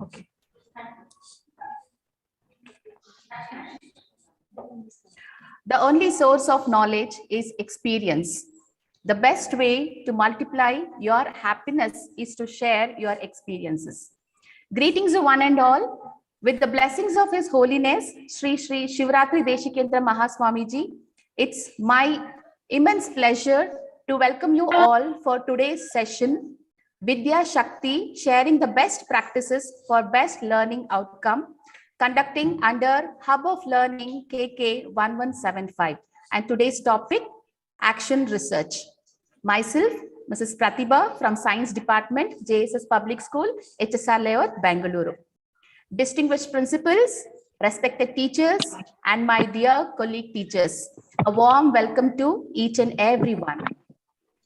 Okay. The only source of knowledge is experience. The best way to multiply your happiness is to share your experiences. Greetings to one and all. With the blessings of His Holiness, Sri Sri Shivratri Deshikendra Mahaswamiji, it's my immense pleasure to welcome you all for today's session, VIDYASHAKTHI, sharing the best practices for best learning outcome, conducting under Hub of Learning KK 1175. And today's topic, action research. Myself, Mrs. Pratibha from Science Department, JSS Public School, HSR Layout, Bengaluru. Distinguished principals, respected teachers, and my dear colleague teachers, a warm welcome to each and every one.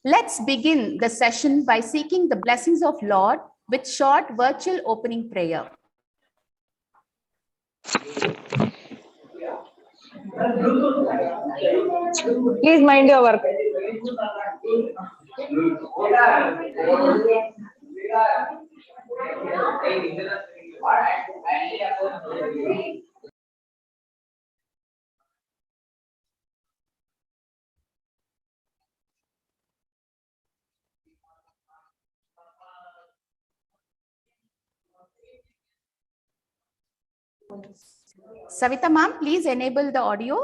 Let's begin the session by seeking the blessings of Lord with short virtual opening prayer. Please mind your work. Savita ma'am, please enable the audio.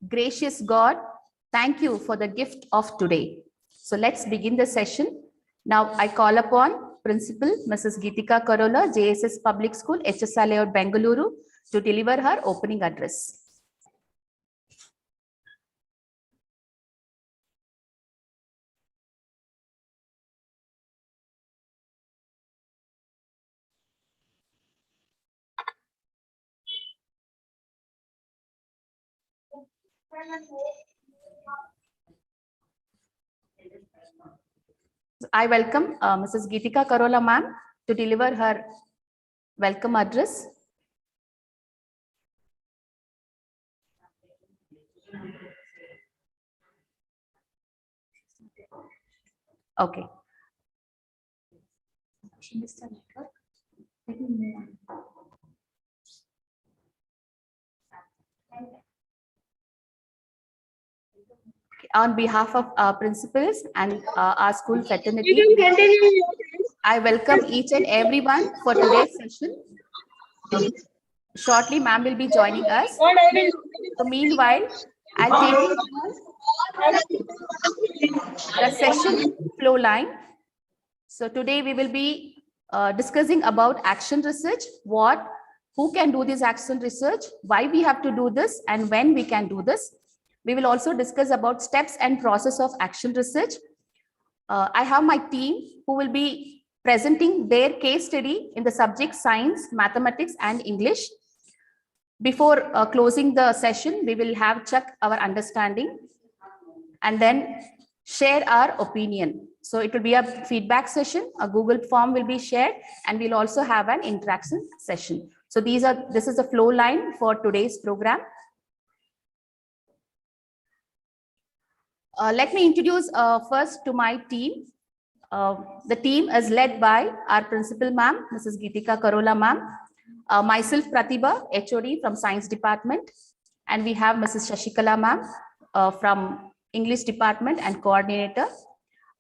Gracious God, thank you for the gift of today. So let's begin the session. Now I call upon Principal Mrs. Geetika Karola, JSS Public School, HSR Layout, Bengaluru, to deliver her opening address. I welcome Mrs. Geetika Karola ma'am to deliver her welcome address. Okay. On behalf of our principals and our school fraternity, I welcome each and everyone for today's session. Shortly, ma'am will be joining us. So meanwhile, I'll take you through the session flow line. So today we will be discussing about action research, who can do this action research, why we have to do this, and when we can do this. We will also discuss about steps and process of action research. I have my team who will be presenting their case study in the subject science, mathematics, and English. Before closing the session, we will have check our understanding and then share our opinion. So it will be a feedback session, a Google form will be shared, and we'll also have an interaction session. So this is the flow line for today's program. Let me introduce first to my team. The team is led by our principal ma'am, Mrs. Geetika Karola ma'am, myself Pratibha, HOD from Science Department, and we have Mrs. Shashikala ma'am from English Department and Coordinator,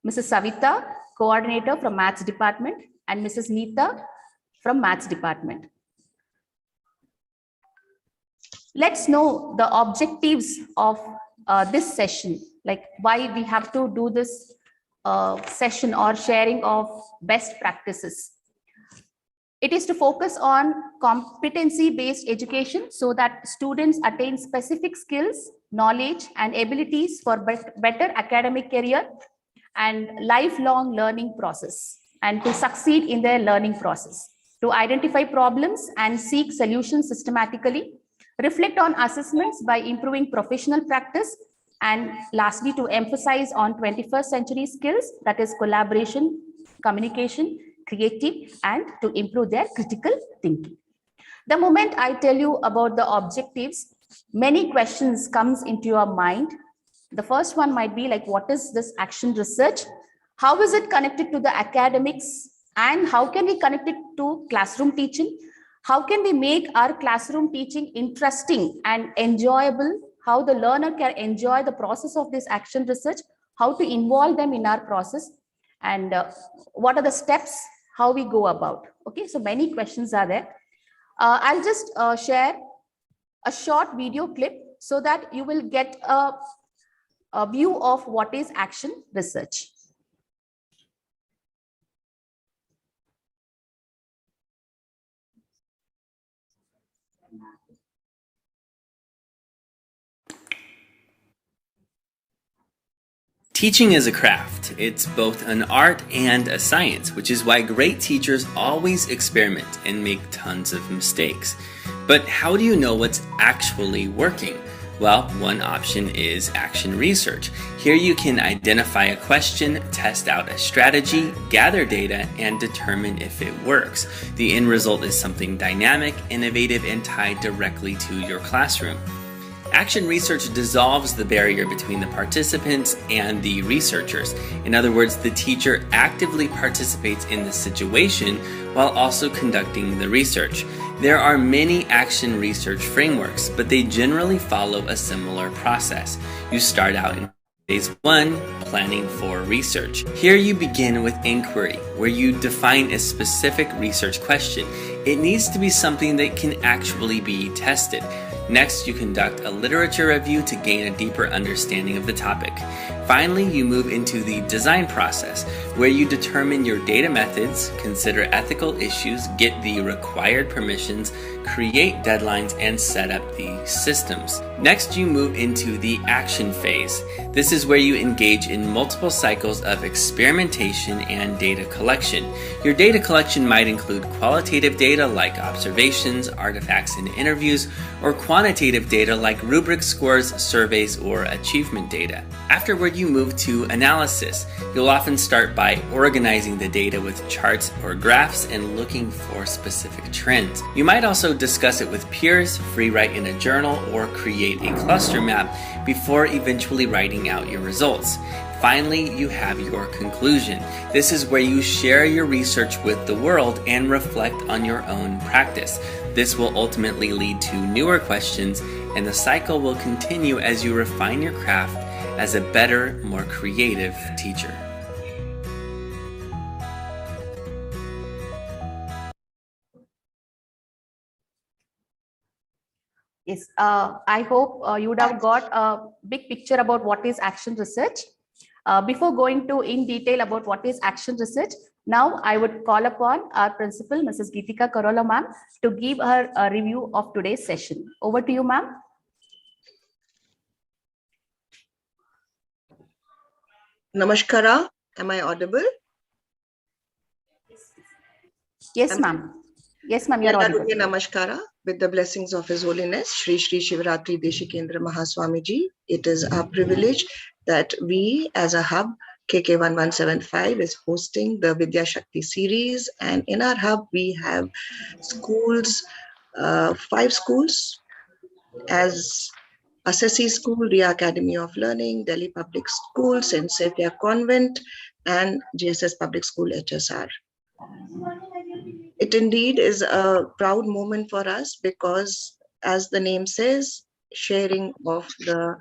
Mrs. Savita, Coordinator from Maths Department, and Mrs. Neeta from Maths Department. Let's know the objectives of this session, like why we have to do this session or sharing of best practices. It is to focus on competency-based education so that students attain specific skills, knowledge, and abilities for better academic career and lifelong learning process, and to succeed in their learning process, to identify problems and seek solutions systematically, reflect on assessments by improving professional practice, and lastly, to emphasize on 21st century skills, that is collaboration, communication, creative, and to improve their critical thinking. The moment I tell you about the objectives, many questions comes into your mind. The first one might be like, what is this action research? How is it connected to the academics? And how can we connect it to classroom teaching? How can we make our classroom teaching interesting and enjoyable? How the learner can enjoy the process of this action research, how to involve them in our process, and what are the steps, how we go about. Okay, so many questions are there. I'll just share a short video clip so that you will get a view of what is action research. Teaching is a craft. It's both an art and a science, which is why great teachers always experiment and make tons of mistakes. But how do you know what's actually working? Well, one option is action research. Here you can identify a question, test out a strategy, gather data, and determine if it works. The end result is something dynamic, innovative, and tied directly to your classroom. Action research dissolves the barrier between the participants and the researchers. In other words, the teacher actively participates in the situation while also conducting the research. There are many action research frameworks, but they generally follow a similar process. You start out in Phase 1, planning for research. Here you begin with inquiry, where you define a specific research question. It needs to be something that can actually be tested. Next, you conduct a literature review to gain a deeper understanding of the topic. Finally, you move into the design process, where you determine your data methods, consider ethical issues, get the required permissions, create deadlines, and set up the systems. Next, you move into the action phase. This is where you engage in multiple cycles of experimentation and data collection. Your data collection might include qualitative data like observations, artifacts, and interviews, or quantitative data like rubric scores, surveys, or achievement data. Afterward, you move to analysis. You'll often start by organizing the data with charts or graphs and looking for specific trends. You might also discuss it with peers, free write in a journal, or create a cluster map before eventually writing out your results. Finally, you have your conclusion. This is where you share your research with the world and reflect on your own practice. This will ultimately lead to newer questions, and the cycle will continue as you refine your craft as a better, more creative teacher. Yes, I hope you would have got a big picture about what is action research. Before going to in detail about what is action research, now I would call upon our principal, Mrs. Geetika Karola ma'am, to give her a review of today's session. Over to you, ma'am. Namaskara. Am I audible? Yes, ma'am. Yes, ma'am, you're audible. Namaskara, with the blessings of His Holiness, Shri Shri Shivaratri Deshikendra Mahaswamiji. It is our privilege that we, as a hub, KK1175 is hosting the VIDYASHAKTHI series. And in our hub, we have schools, 5 schools, as Assessi School, Ria Academy of Learning, Delhi Public School, St. Xavier Convent, and JSS Public School, HSR. It indeed is a proud moment for us because, as the name says, sharing of the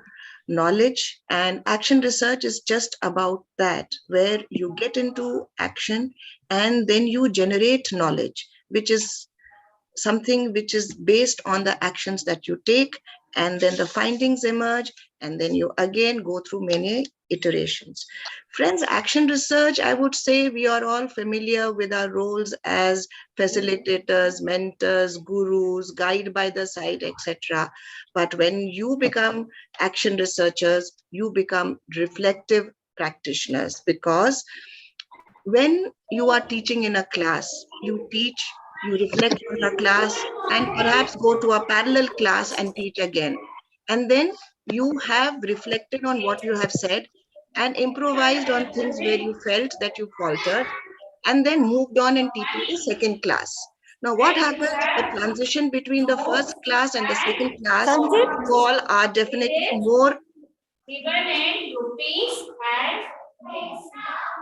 knowledge, and action research is just about that, where you get into action and then you generate knowledge, which is something which is based on the actions that you take, and then the findings emerge, and then you again go through many iterations. Friends, action research, I would say we are all familiar with our roles as facilitators, mentors, gurus, guide by the side, etc. But when you become action researchers, you become reflective practitioners, because when you are teaching in a class, you teach, you reflect on the class, and perhaps go to a parallel class and teach again. And then you have reflected on what you have said and improvised on things where you felt that you faltered, and then moved on and teaching the second class. Now, what happens? The transition between the first class and the second class, you all are definitely more.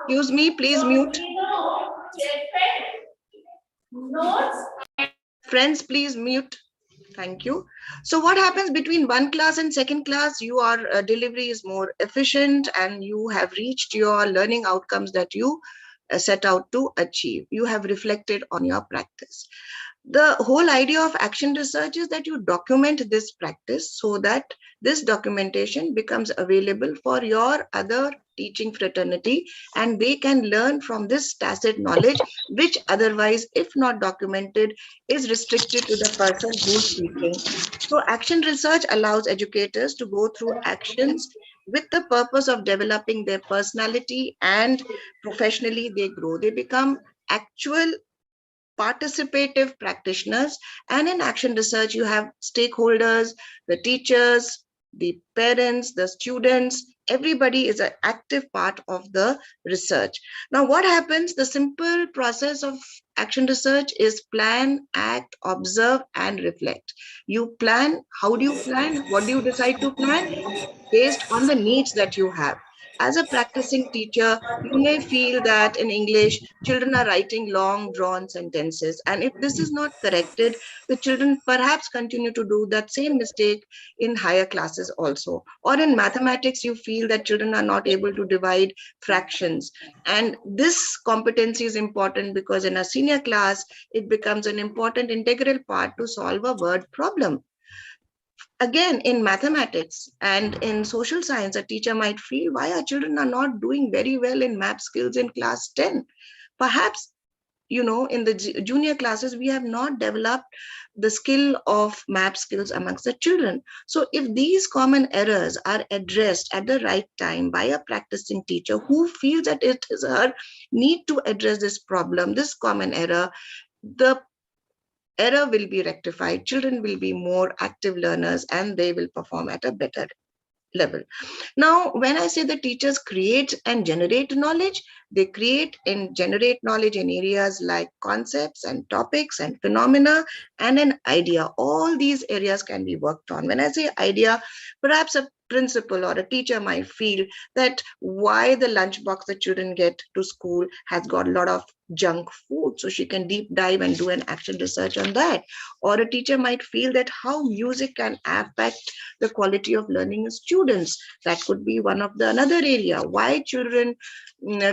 Excuse me, please mute. Friends, please mute. Thank you. So what happens between one class and second class? Your delivery is more efficient and you have reached your learning outcomes that you set out to achieve. You have reflected on your practice. The whole idea of action research is that you document this practice so that this documentation becomes available for your other teaching fraternity, and they can learn from this tacit knowledge, which otherwise, if not documented, is restricted to the person who's teaching. So action research allows educators to go through actions with the purpose of developing their personality, and professionally they grow. They become actual participative practitioners. And in action research, you have stakeholders, the teachers, the parents, the students, everybody is an active part of the research. Now, what happens? The simple process of action research is plan, act, observe, and reflect. You plan. How do you plan? What do you decide to plan? Based on the needs that you have. As a practicing teacher, you may feel that in English, children are writing long drawn sentences. And if this is not corrected, the children perhaps continue to do that same mistake in higher classes also. Or in mathematics, you feel that children are not able to divide fractions. And this competency is important because in a senior class, it becomes an important integral part to solve a word problem. Again, in mathematics and in social science, a teacher might feel, why our children are not doing very well in math skills in class 10? Perhaps, in the junior classes, we have not developed the skill of math skills amongst the children. So if these common errors are addressed at the right time by a practicing teacher who feels that it is her need to address this problem, this common error, the error will be rectified, children will be more active learners, and they will perform at a better level. Now, when I say the teachers create and generate knowledge, they create and generate knowledge in areas like concepts and topics and phenomena and an idea. All these areas can be worked on. When I say idea, perhaps a principal or a teacher might feel that why the lunchbox the children get to school has got a lot of junk food, so she can deep dive and do an action research on that. Or a teacher might feel that how music can affect the quality of learning in students. That could be one of the another area. Why children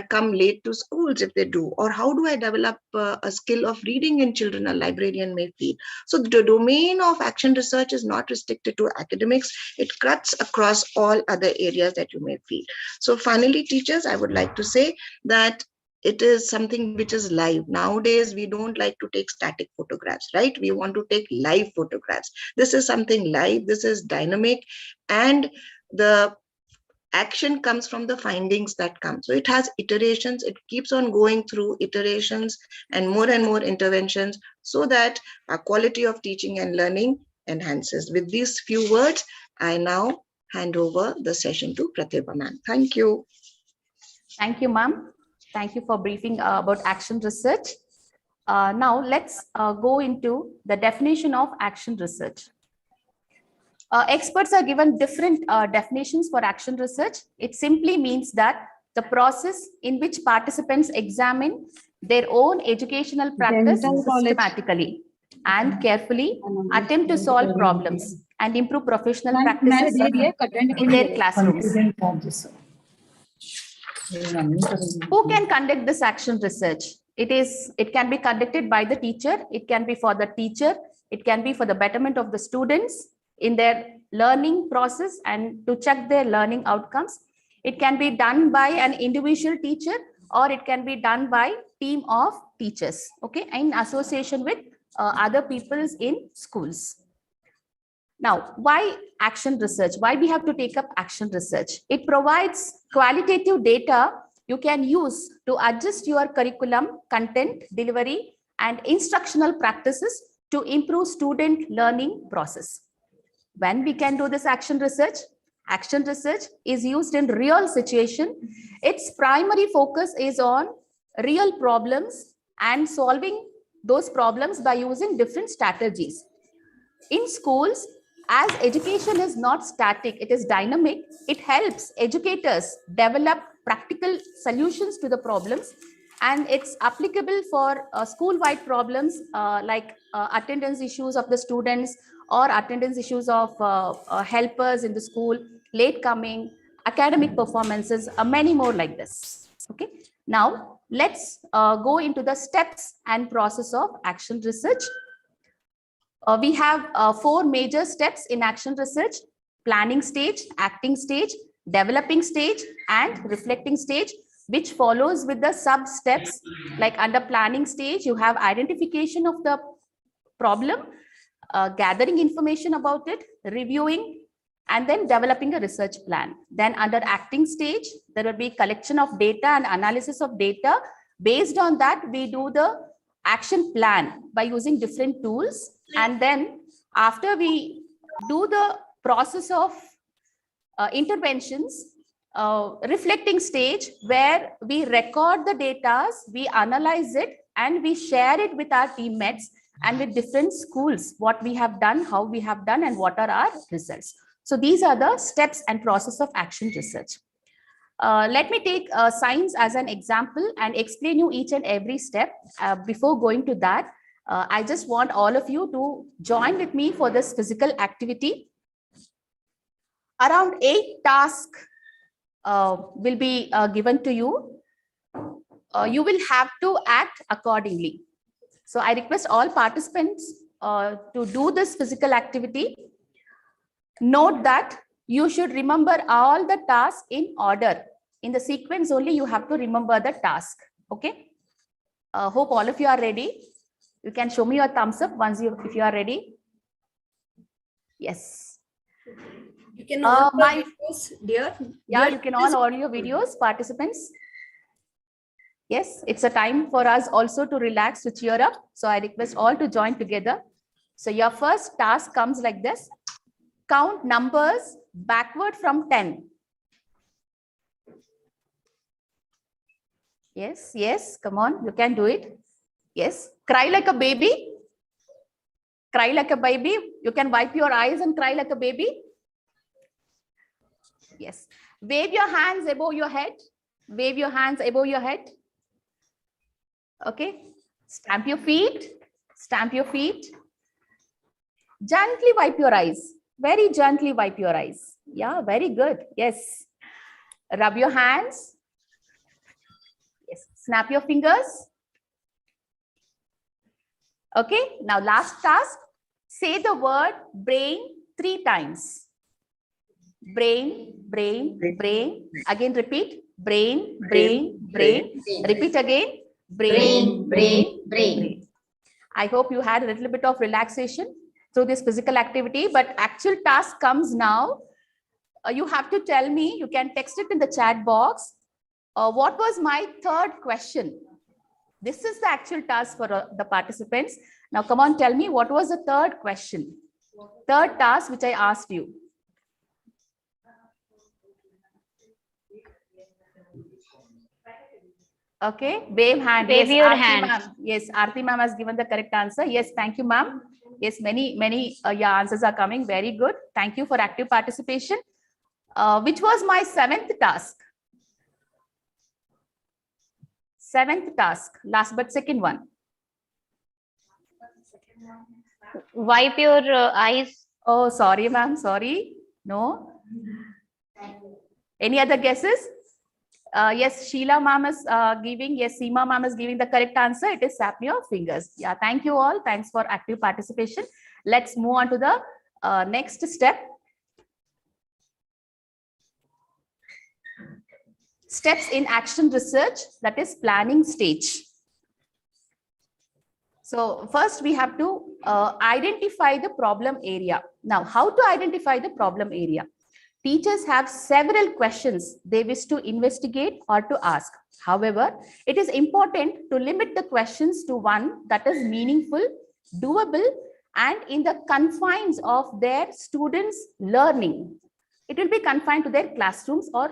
come late to schools if they do, or how do I develop a skill of reading in children, a librarian may feel. So the domain of action research is not restricted to academics. It cuts across all other areas that you may feel. So finally, teachers, I would like to say that it is something which is live. Nowadays, we don't like to take static photographs, right? We want to take live photographs. This is something live, this is dynamic, and the action comes from the findings that come. So it has iterations, it keeps on going through iterations and more interventions, so that our quality of teaching and learning enhances. With these few words, I now hand over the session to Pratibha ma'am. Thank you. Thank you, ma'am. Thank you for briefing about action research. Now let's go into the definition of action research. Experts are given different definitions for action research. It simply means that the process in which participants examine their own educational practice systematically and carefully, attempt to solve problems and improve professional practices in their classrooms. Who can conduct this action research? It can be conducted by the teacher. It can be for the teacher. It can be for the betterment of the students in their learning process and to check their learning outcomes. It can be done by an individual teacher, or it can be done by team of teachers, okay, in association with other peoples in schools. Now, why action research? Why we have to take up action research? It provides qualitative data you can use to adjust your curriculum, content, delivery, and instructional practices to improve student learning process. When we can do this action research? Action research is used in real situation. Its primary focus is on real problems and solving those problems by using different strategies. In schools, as education is not static, it is dynamic, it helps educators develop practical solutions to the problems, and it's applicable for school-wide problems like attendance issues of the students or attendance issues of helpers in the school, late coming, academic performances, many more like this. Okay. Now, let's go into the steps and process of action research. We have 4 major steps in action research: planning stage, acting stage, developing stage, and reflecting stage, which follows with the sub steps. Like under planning stage, you have identification of the problem, gathering information about it, reviewing, and then developing a research plan. Then under acting stage, there will be collection of data and analysis of data. Based on that, we do the action plan by using different tools. And then after we do the process of interventions, reflecting stage, where we record the data, we analyze it, and we share it with our teammates and with different schools, what we have done, how we have done, and what are our results. So these are the steps and process of action research. Let me take science as an example and explain you each and every step. Before going to that, I just want all of you to join with me for this physical activity. Around 8 tasks will be given to you. You will have to act accordingly. So I request all participants to do this physical activity. Note that you should remember all the tasks in order. In the sequence only, you have to remember the task. Okay. Hope all of you are ready. You can show me your thumbs up once if you are ready. Yes. You can all videos, dear. Yeah, you can all your videos, participants. Yes, it's a time for us also to relax, to cheer up. So I request all to join together. So your first task comes like this. Count numbers backward from 10. Yes, yes, come on, you can do it. Yes, cry like a baby. Cry like a baby. You can wipe your eyes and cry like a baby. Yes, wave your hands above your head. Wave your hands above your head. Okay, stamp your feet. Stamp your feet. Gently wipe your eyes. Very gently wipe your eyes. Yeah, very good. Yes. Rub your hands. Yes. Snap your fingers. Okay. Now last task. Say the word brain 3 times. Brain, brain, brain. Again repeat. Brain, brain, brain. Repeat again. Brain, brain, brain. I hope you had a little bit of relaxation through this physical activity, but actual task comes now. you have to tell me, you can text it in the chat box. What was my third question? This is the actual task for the participants. Now, come on, tell me what was the third question? Third task which I asked you. Okay, wave hand. Wave yes, your Aarti hand. ma'am. Yes, Aarti ma'am has given the correct answer. Yes, thank you, ma'am. Yes, many yeah, answers are coming. Very good. Thank you for active participation. Which was my seventh task? Seventh task, last but second one. Wipe your eyes. Oh, sorry, ma'am. Sorry. No. Any other guesses? Yes, Sheila ma'am is giving. Yes, Seema ma'am is giving the correct answer. It is snap your fingers. Yeah, thank you all. Thanks for active participation. Let's move on to the next step. Steps in action research, that is planning stage. So first we have to identify the problem area. Now, how to identify the problem area? Teachers have several questions they wish to investigate or to ask. However, it is important to limit the questions to one that is meaningful, doable, and in the confines of their students' learning. It will be confined to their classrooms or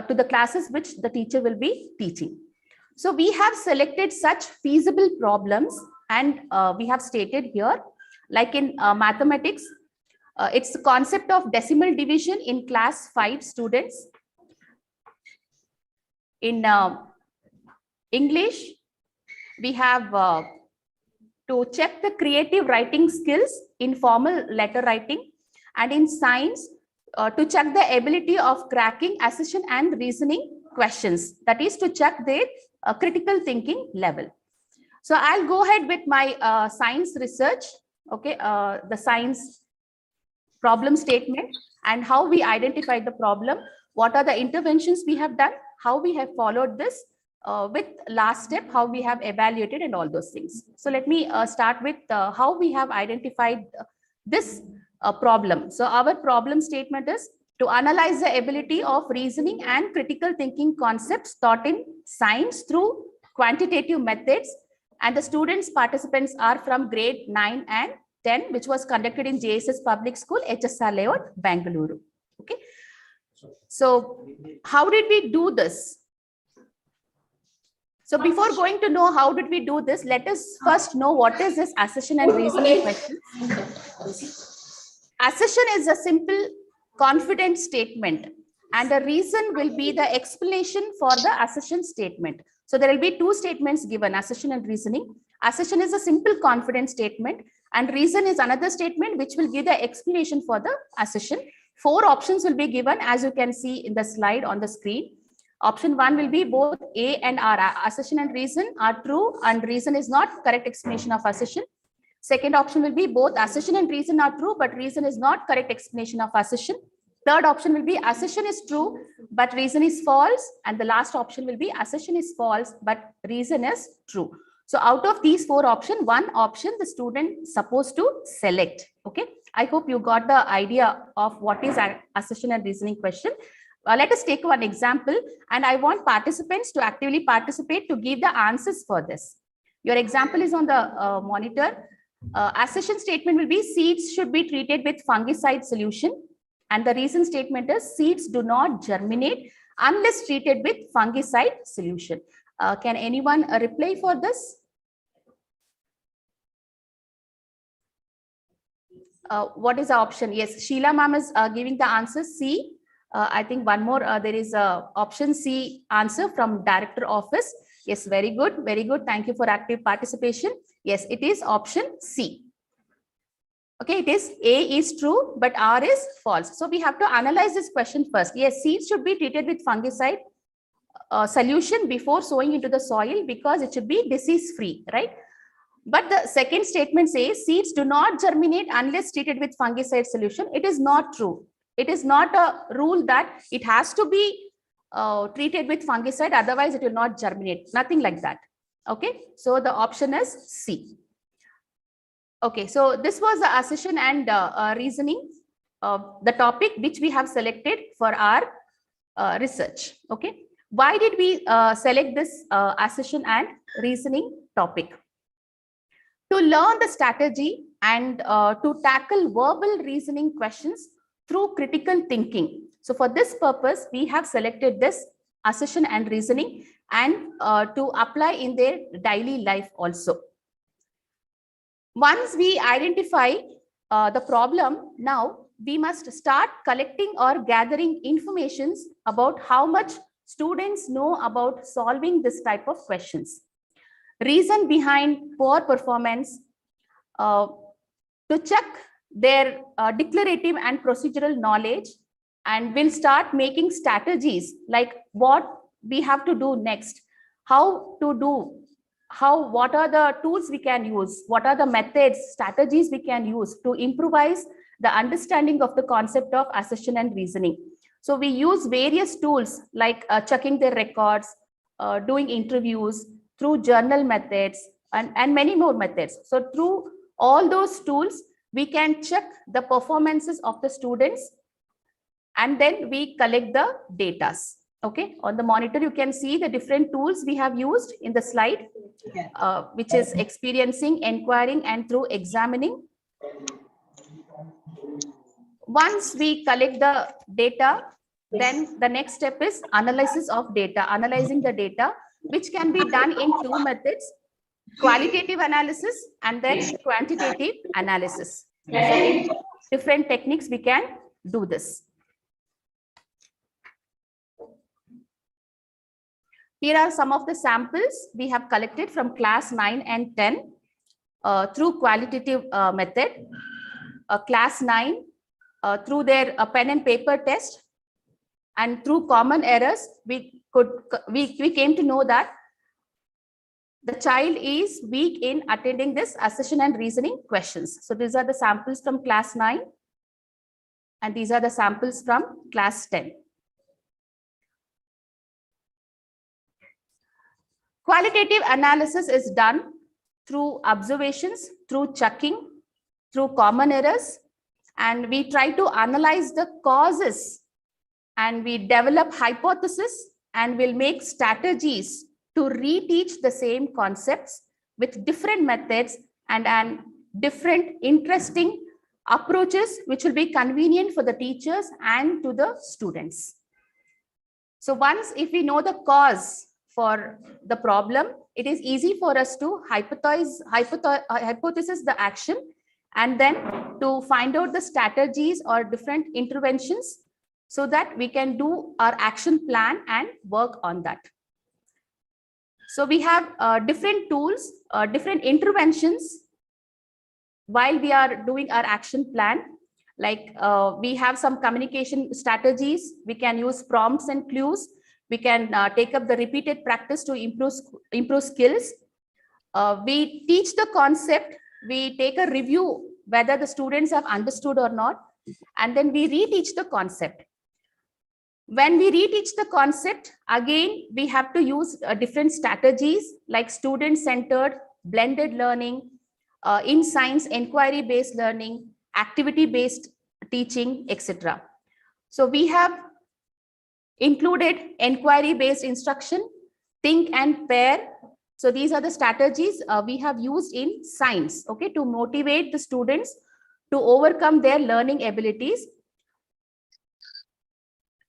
to the classes which the teacher will be teaching. So we have selected such feasible problems, and we have stated here, like in mathematics, it's the concept of decimal division in class 5 students. In English, we have to check the creative writing skills in formal letter writing, and in science, to check the ability of cracking assertion and reasoning questions, that is to check their critical thinking level. So I'll go ahead with my science research, okay, the science problem statement and how we identify the problem, what are the interventions we have done, how we have followed this with last step, how we have evaluated and all those things. So let me start with how we have identified this problem. So our problem statement is to analyze the ability of reasoning and critical thinking concepts taught in science through quantitative methods, and the students participants are from grade 9 and 10, which was conducted in JSS Public School, HSR Layout, Bengaluru. Okay. So how did we do this? So before going to know how did we do this, let us first know what is this assertion and reasoning question. Assertion is a simple confident statement, and the reason will be the explanation for the assertion statement. So there will be two statements given, assertion and reasoning. Assertion is a simple confident statement, and reason is another statement which will give the explanation for the assertion. 4 options will be given, as you can see in the slide on the screen. Option 1 will be both A and R. Assertion and reason are true, and reason is not correct explanation of assertion. Second option will be both assertion and reason are true, but reason is not correct explanation of assertion. Third option will be assertion is true, but reason is false. And the last option will be assertion is false, but reason is true. So out of these 4 options, one option the student is supposed to select. Okay. I hope you got the idea of what is assertion and reasoning question. Let us take one example, and I want participants to actively participate to give the answers for this. Your example is on the monitor. Assertion statement will be seeds should be treated with fungicide solution, and the reason statement is seeds do not germinate unless treated with fungicide solution. Can anyone reply for this? What is the option? Yes, Sheila ma'am is giving the answer C. I think one more, there is a option C answer from director office. Yes, very good, very good. Thank you for active participation. Yes, it is option C. Okay, it is A is true, but R is false. So we have to analyze this question first. Yes, seeds should be treated with fungicide solution before sowing into the soil because it should be disease free, right? But the second statement says seeds do not germinate unless treated with fungicide solution. It is not true. It is not a rule that it has to be treated with fungicide, otherwise it will not germinate. Nothing like that. Okay, so the option is C. Okay, so this was the assertion and reasoning the topic which we have selected for our research. Okay, why did we select this assertion and reasoning topic? To learn the strategy and to tackle verbal reasoning questions through critical thinking. So for this purpose, we have selected this assertion and reasoning, and to apply in their daily life also. Once we identify the problem, now we must start collecting or gathering informations about how much students know about solving this type of questions. Reason behind poor performance, to check their declarative and procedural knowledge, and we'll start making strategies like what we have to do next, how to do, what are the tools we can use, what are the methods, strategies we can use to improvise the understanding of the concept of assertion and reasoning. So we use various tools like checking their records, doing interviews, through journal methods, and many more methods. So through all those tools, we can check the performances of the students, and then we collect the data. Okay, on the monitor, you can see the different tools we have used in the slide, which is experiencing, inquiring, and through examining. Once we collect the data, then the next step is analysis of data, analyzing the data, which can be done in two methods: qualitative analysis and then quantitative analysis. So in different techniques, we can do this. Here are some of the samples we have collected from class 9 and 10 through qualitative method. Class 9 through their pen and paper test, and through common errors, we came to know that the child is weak in attending this assertion and reasoning questions. So these are the samples from class 9, and these are the samples from class 10. Qualitative analysis is done through observations, through checking, through common errors, and we try to analyze the causes, and we develop hypotheses, and we'll make strategies to reteach the same concepts with different methods and different interesting approaches, which will be convenient for the teachers and to the students. So once, if we know the cause for the problem, it is easy for us to hypothesize the action, and then to find out the strategies or different interventions, so that we can do our action plan and work on that. So we have different tools, different interventions while we are doing our action plan. Like we have some communication strategies. We can use prompts and clues. We can take up the repeated practice to improve skills. We teach the concept. We take a review whether the students have understood or not, and then we reteach the concept. When we reteach the concept, again, we have to use different strategies like student-centered, blended learning, in science, inquiry-based learning, activity-based teaching, etc. So we have included inquiry-based instruction, think and pair. So these are the strategies we have used in science, okay, to motivate the students to overcome their learning abilities.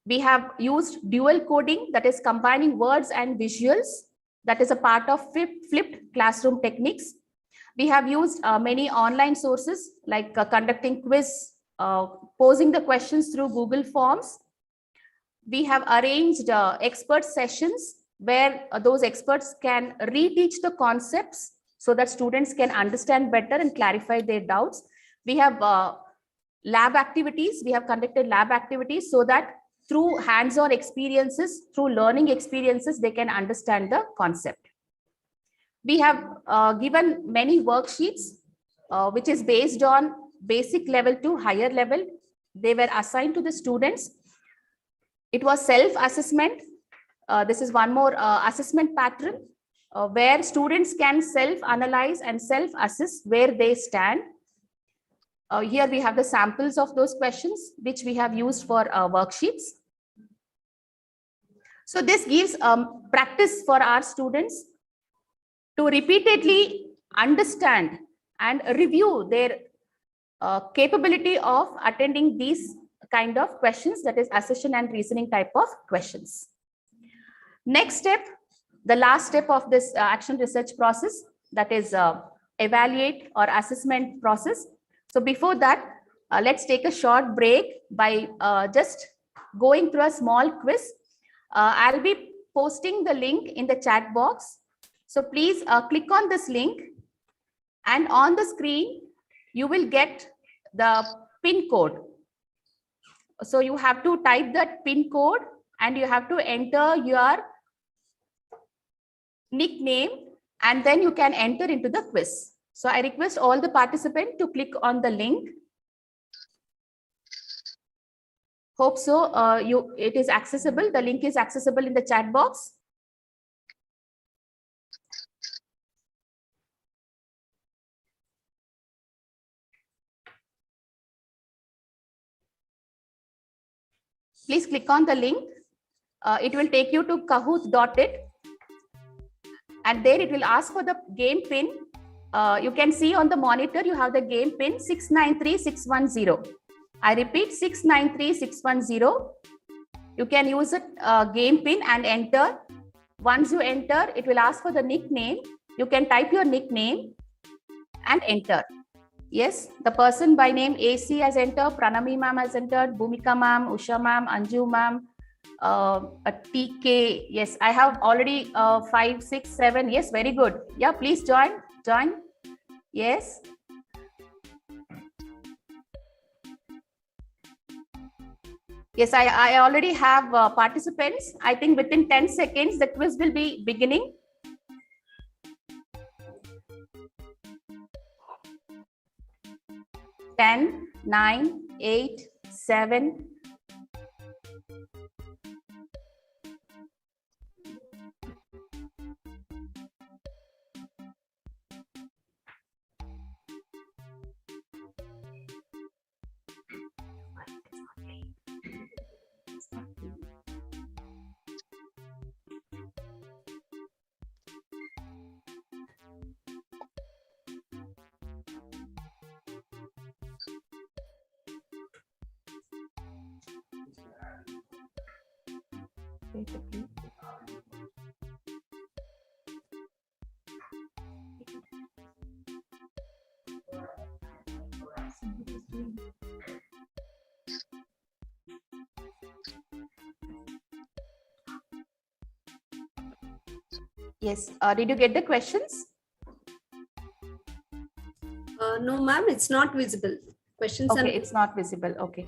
We have used dual coding, that is combining words and visuals. That is a part of flipped classroom techniques. We have used many online sources like conducting quiz, posing the questions through Google Forms. We have arranged expert sessions where those experts can reteach the concepts so that students can understand better and clarify their doubts. We have lab activities. We have conducted lab activities so that through hands-on experiences, through learning experiences, they can understand the concept. We have given many worksheets, which is based on basic level to higher level. They were assigned to the students. It was self-assessment. This is one more assessment pattern where students can self-analyze and self-assess where they stand. Here we have the samples of those questions which we have used for worksheets. So this gives practice for our students to repeatedly understand and review their capability of attending these kind of questions, that is assertion and reasoning type of questions. Next step, the last step of this action research process, that is evaluate or assessment process. So before that, let's take a short break by just going through a small quiz. I'll be posting the link in the chat box. So please click on this link, and on the screen, you will get the PIN code. So you have to type that PIN code and you have to enter your nickname, and then you can enter into the quiz. So I request all the participants to click on the link. Hope so. It is accessible. The link is accessible in the chat box. Please click on the link. It will take you to kahoot.it, and there it will ask for the game pin. You can see on the monitor you have the game pin 693610. I repeat, 693610. You can use it game pin and enter. Once you enter, it will ask for the nickname. You can type your nickname and enter. Yes, the person by name AC has entered, Pranami ma'am has entered, Bhumika ma'am, Usha ma'am, Anju ma'am, TK. Yes, I have already 5, 6, 7. Yes, very good. Yeah, please join. Yes. Yes, I already have participants. I think within 10 seconds, the quiz will be beginning. Ten, 9, 8, 7. Yes, did you get the questions? No, ma'am, it's not visible. Questions Okay, are... it's not visible. Okay.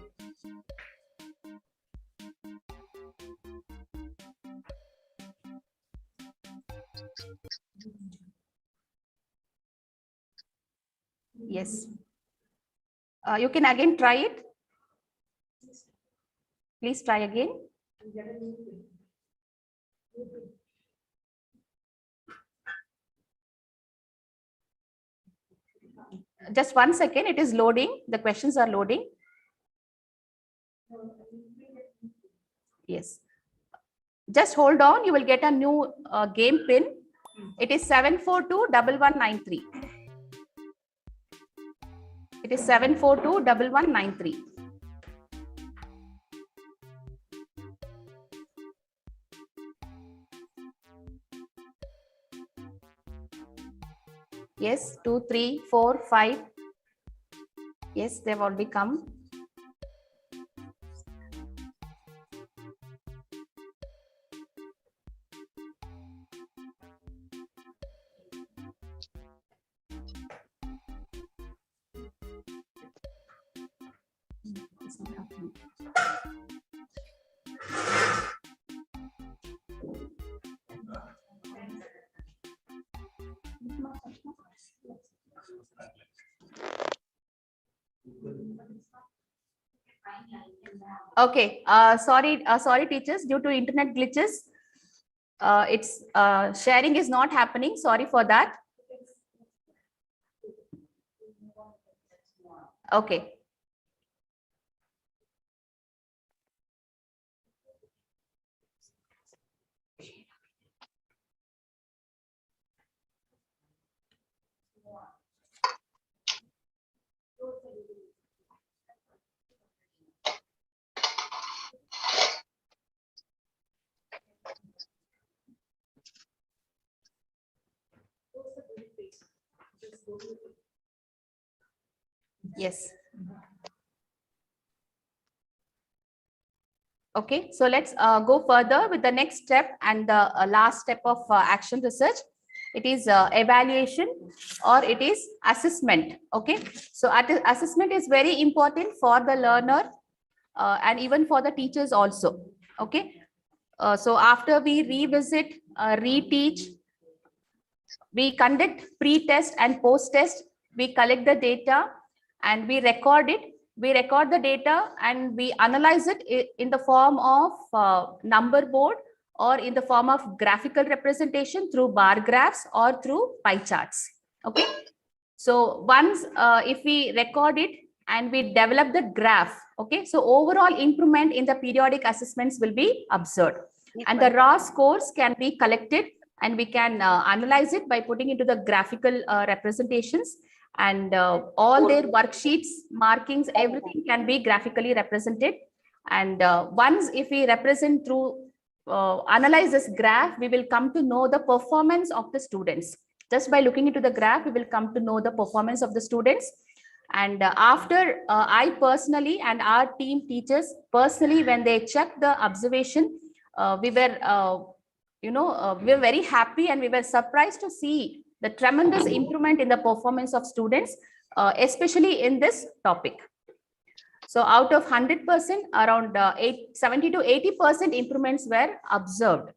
Yes. You can again try it. Please try again. Just 1 second, it is loading. The questions are loading. Yes. Just hold on, you will get a new game pin. It is 7421193. It is 7421193. Yes, 2, 3, 4, 5. Yes, they've already come. Okay, sorry teachers, due to internet glitches, it's sharing is not happening. Sorry for that. Okay. Yes. Okay, so let's go further with the next step and the last step of action research. It is evaluation or it is assessment. Okay, so assessment is very important for the learner and even for the teachers also. Okay, so after we revisit, reteach, we conduct pre-test and post-test, we collect the data and we record it. We record the data and we analyze it in the form of number board or in the form of graphical representation through bar graphs or through pie charts. Okay. So once if we record it and we develop the graph, okay, so overall improvement in the periodic assessments will be observed. And the raw scores can be collected and we can analyze it by putting into the graphical representations, and all their worksheets, markings, everything can be graphically represented. And once if we represent through analyze this graph, we will come to know the performance of the students. Just by looking into the graph, we will come to know the performance of the students. And after I personally and our team teachers personally, when they check the observation, we were we were very happy and we were surprised to see the tremendous improvement in the performance of students, especially in this topic. So out of 100%, around 70 to 80% improvements were observed.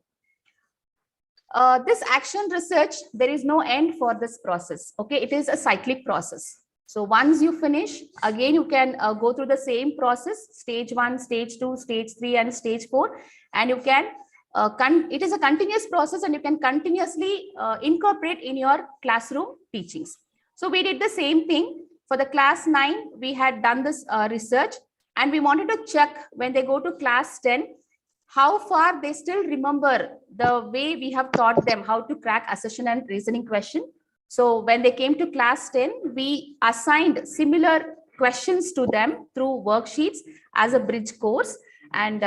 This action research, there is no end for this process. Okay, it is a cyclic process. So once you finish, again, you can go through the same process, stage 1, stage 2, stage 3, and stage 4, and you can it is a continuous process and you can continuously incorporate in your classroom teachings. So we did the same thing for the class 9. We had done this research and we wanted to check when they go to class 10, how far they still remember the way we have taught them how to crack assertion and reasoning question. So when they came to class 10, we assigned similar questions to them through worksheets as a bridge course. And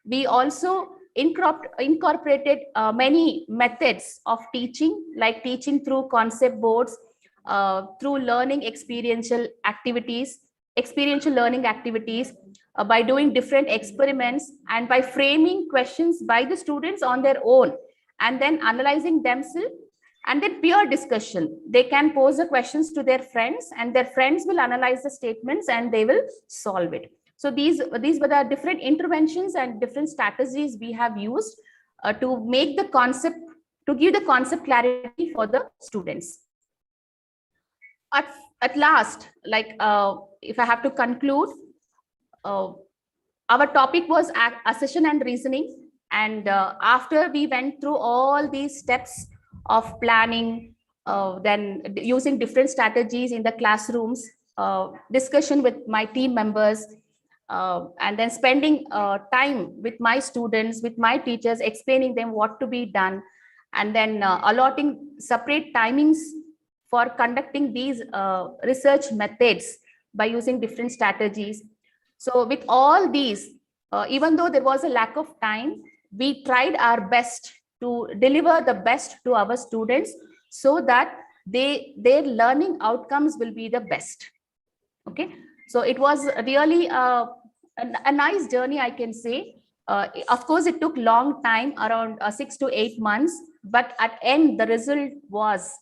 we also incorporated many methods of teaching, like teaching through concept boards, through learning experiential learning activities, by doing different experiments, and by framing questions by the students on their own, and then analyzing themselves, and then peer discussion. They can pose the questions to their friends and their friends will analyze the statements and they will solve it. So these were the different interventions and different strategies we have used to make the concept, to give the concept clarity for the students. At last, like if I have to conclude, our topic was assertion and reasoning. And after we went through all these steps of planning, then using different strategies in the classrooms, discussion with my team members, and then spending time with my students, with my teachers, explaining them what to be done, and then allotting separate timings for conducting these research methods by using different strategies. So with all these, even though there was a lack of time, we tried our best to deliver the best to our students so that their learning outcomes will be the best. Okay, so it was really a nice journey, I can say. Of course, it took long time, around 6 to 8 months, but at end the result was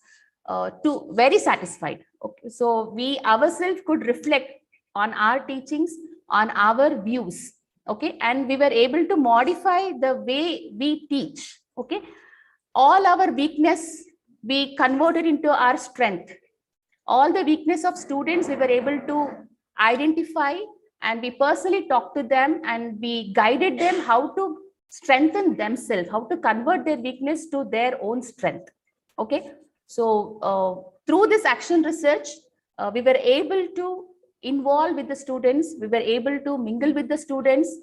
very satisfied. Okay, so we ourselves could reflect on our teachings, on our views. Okay, and we were able to modify the way we teach. Okay, all our weakness we converted into our strength. All the weakness of students we were able to identify, and we personally talked to them and we guided them how to strengthen themselves, how to convert their weakness to their own strength. Okay, so through this action research, we were able to involve with the students. We were able to mingle with the students.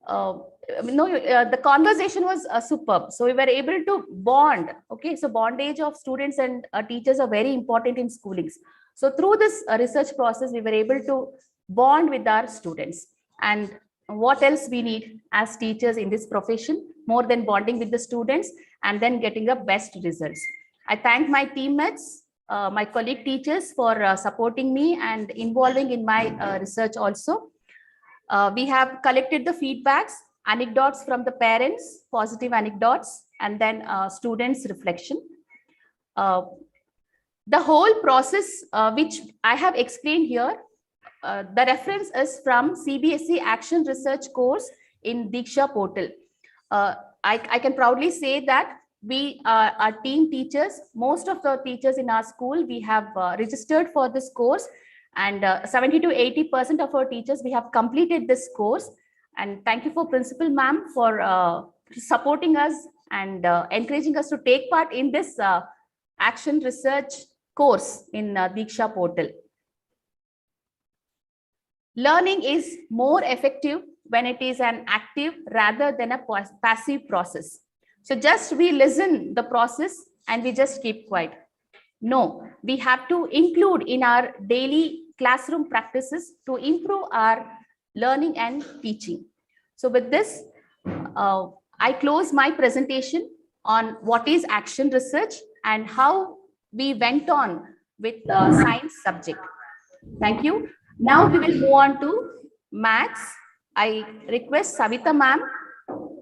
The conversation was superb. So we were able to bond. Okay, so bondage of students and teachers are very important in schoolings. So through this research process, we were able to bond with our students. And what else we need as teachers in this profession, more than bonding with the students and then getting the best results. I thank my teammates, my colleague teachers for supporting me and involving in my research also. We have collected the feedbacks, anecdotes from the parents, positive anecdotes, and then students' reflection. The whole process which I have explained here, the reference is from CBSE Action Research course in Diksha portal. I can proudly say that we are team teachers. Most of the teachers in our school, we have registered for this course, and 70 to 80% of our teachers, we have completed this course. And thank you for Principal Ma'am for supporting us and encouraging us to take part in this action research course in Diksha portal. Learning is more effective when it is an active rather than a passive process. So just we listen the process and we just keep quiet. No, we have to include in our daily classroom practices to improve our learning and teaching. So with this, I close my presentation on what is action research and how we went on with the science subject. Thank you. Now we will move on to maths. I request Savita ma'am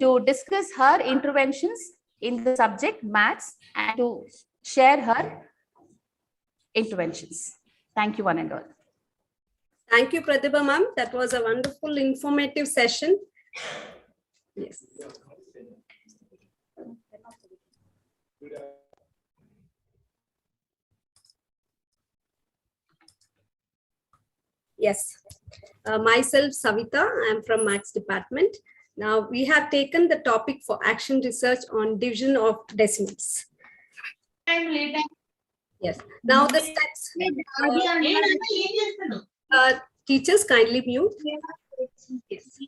to discuss her interventions in the subject maths and to share her interventions. Thank you, one and all. Thank you, Pratibha ma'am. That was a wonderful, informative session. Yes. Yes. Myself, Savita, I am from Maths department. Now we have taken the topic for action research on division of decimals. Yes. Now the steps. Teachers, kindly mute. Yes.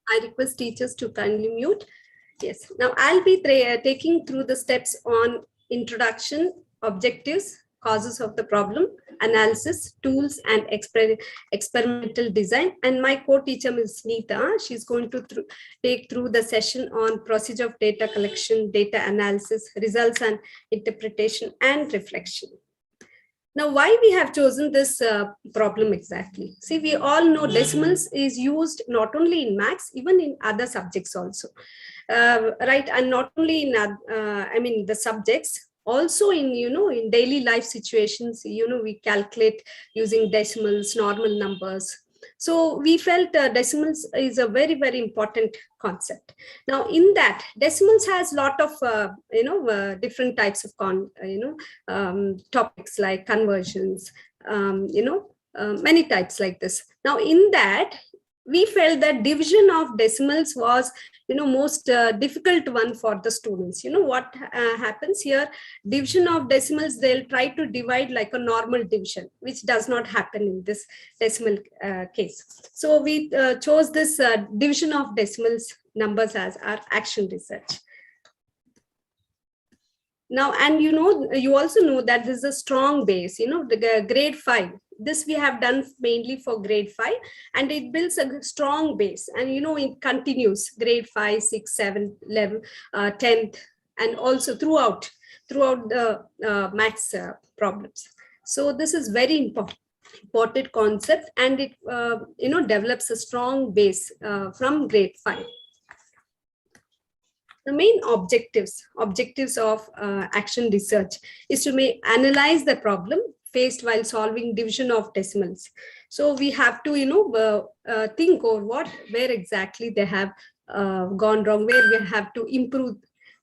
I request teachers to kindly mute. Yes. Now I'll be taking through the steps on introduction, objectives, causes of the problem, analysis, tools, and experimental design. And my co-teacher, Ms. Neeta, she's going to take through the session on procedure of data collection, data analysis, results and interpretation, and reflection. Now, why we have chosen this problem exactly? See, we all know decimals is used not only in maths, even in other subjects also, right? And not only in, the subjects, also in, in daily life situations, we calculate using decimals, normal numbers. So we felt decimals is a very, very important concept. Now in that, decimals has a lot of, different types of, topics like conversions, many types like this. Now in that, we felt that division of decimals was, most difficult one for the students. What happens here, division of decimals, they'll try to divide like a normal division, which does not happen in this decimal case. So we chose this division of decimals numbers as our action research. Now, and you also know that this is a strong base, the grade 5. This we have done mainly for grade 5, and it builds a strong base, and it continues grade 5, 6, 7, 11, 10th, and also throughout the maths problems. So this is very important concept, and it develops a strong base from grade 5. The main objectives of action research is to analyze the problem faced while solving division of decimals. So we have to, think over where exactly they have gone wrong, where we have to improve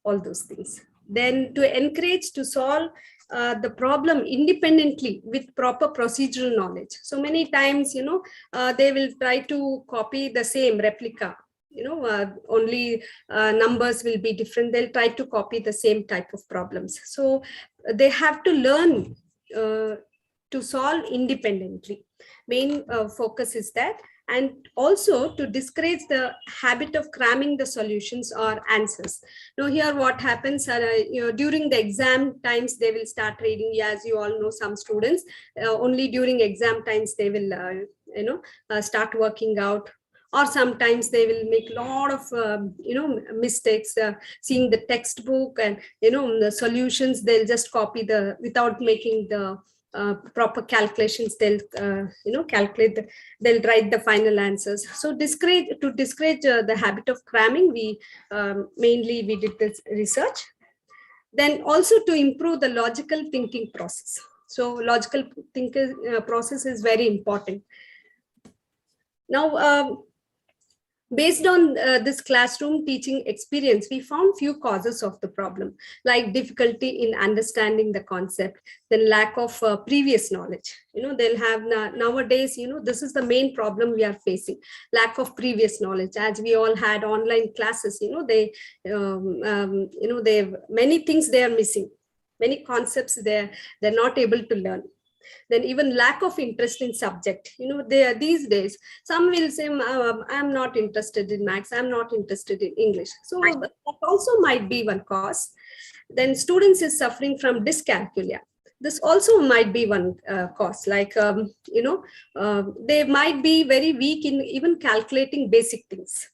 all those things. Then to encourage to solve the problem independently with proper procedural knowledge. So many times, they will try to copy the same replica. Only numbers will be different. They'll try to copy the same type of problems. So they have to learn to to solve independently. Main focus is that. And also to discourage the habit of cramming the solutions or answers. Now here what happens, during the exam times, they will start reading. As you all know, some students only during exam times, they will, start working out. Or sometimes they will make a lot of, mistakes, seeing the textbook and, the solutions, they'll just copy without making the proper calculations. They'll calculate they'll write the final answers. So to discourage the habit of cramming, we mainly did this research. Then also to improve the logical thinking process. So logical thinking process is very important. Now based on this classroom teaching experience, we found few causes of the problem, like difficulty in understanding the concept, then lack of previous knowledge. They'll have nowadays, this is the main problem we are facing, lack of previous knowledge. As we all had online classes, they many things they are missing, many concepts they're not able to learn. Then even lack of interest in subject. These days, some will say, I'm not interested in maths, I'm not interested in English. So that also might be one cause. Then students is suffering from dyscalculia. This also might be one cause, like, they might be very weak in even calculating basic things.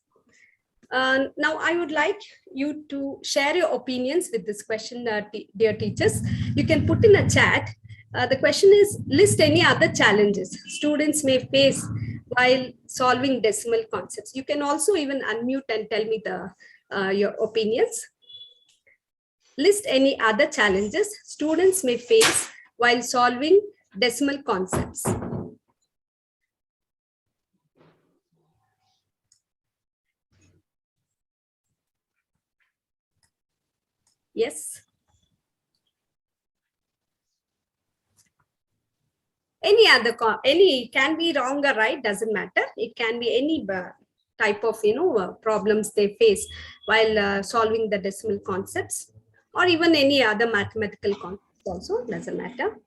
Now, I would like you to share your opinions with this question, dear teachers. You can put in a chat. The question is, list any other challenges students may face while solving decimal concepts. You can also even unmute and tell me your opinions. List any other challenges students may face while solving decimal concepts. Yes. Any can be wrong or right, doesn't matter. It can be any type of problems they face while solving the decimal concepts, or even any other mathematical concepts also, doesn't matter.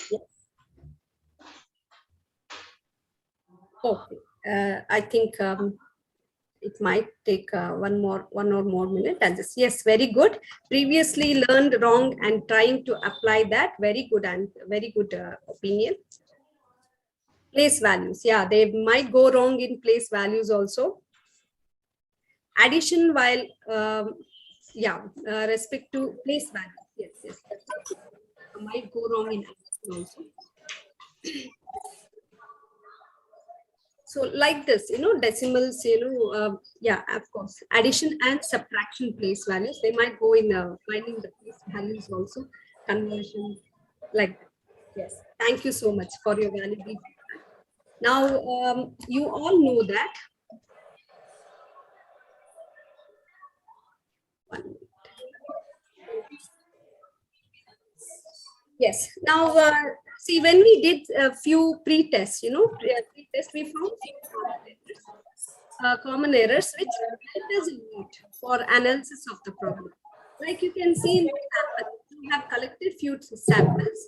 Yes. Okay, I think it might take one or more minute. And just, yes, very good. Previously learned wrong and trying to apply that. Very good, and very good opinion. Place values. Yeah, they might go wrong in place values also. Addition while, respect to place values. Yes. Might go wrong in addition also. So like this, decimals, of course, addition and subtraction place values, they might go in finding the place values also, conversion, like that. Yes, thank you so much for your valuable feedback. Now, you all know that. One minute. Yes, now, see, when we did a few pre-tests, pre-test, we found few common errors which help us a lot for analysis of the problem. Like you can see in the sample, we have collected few samples.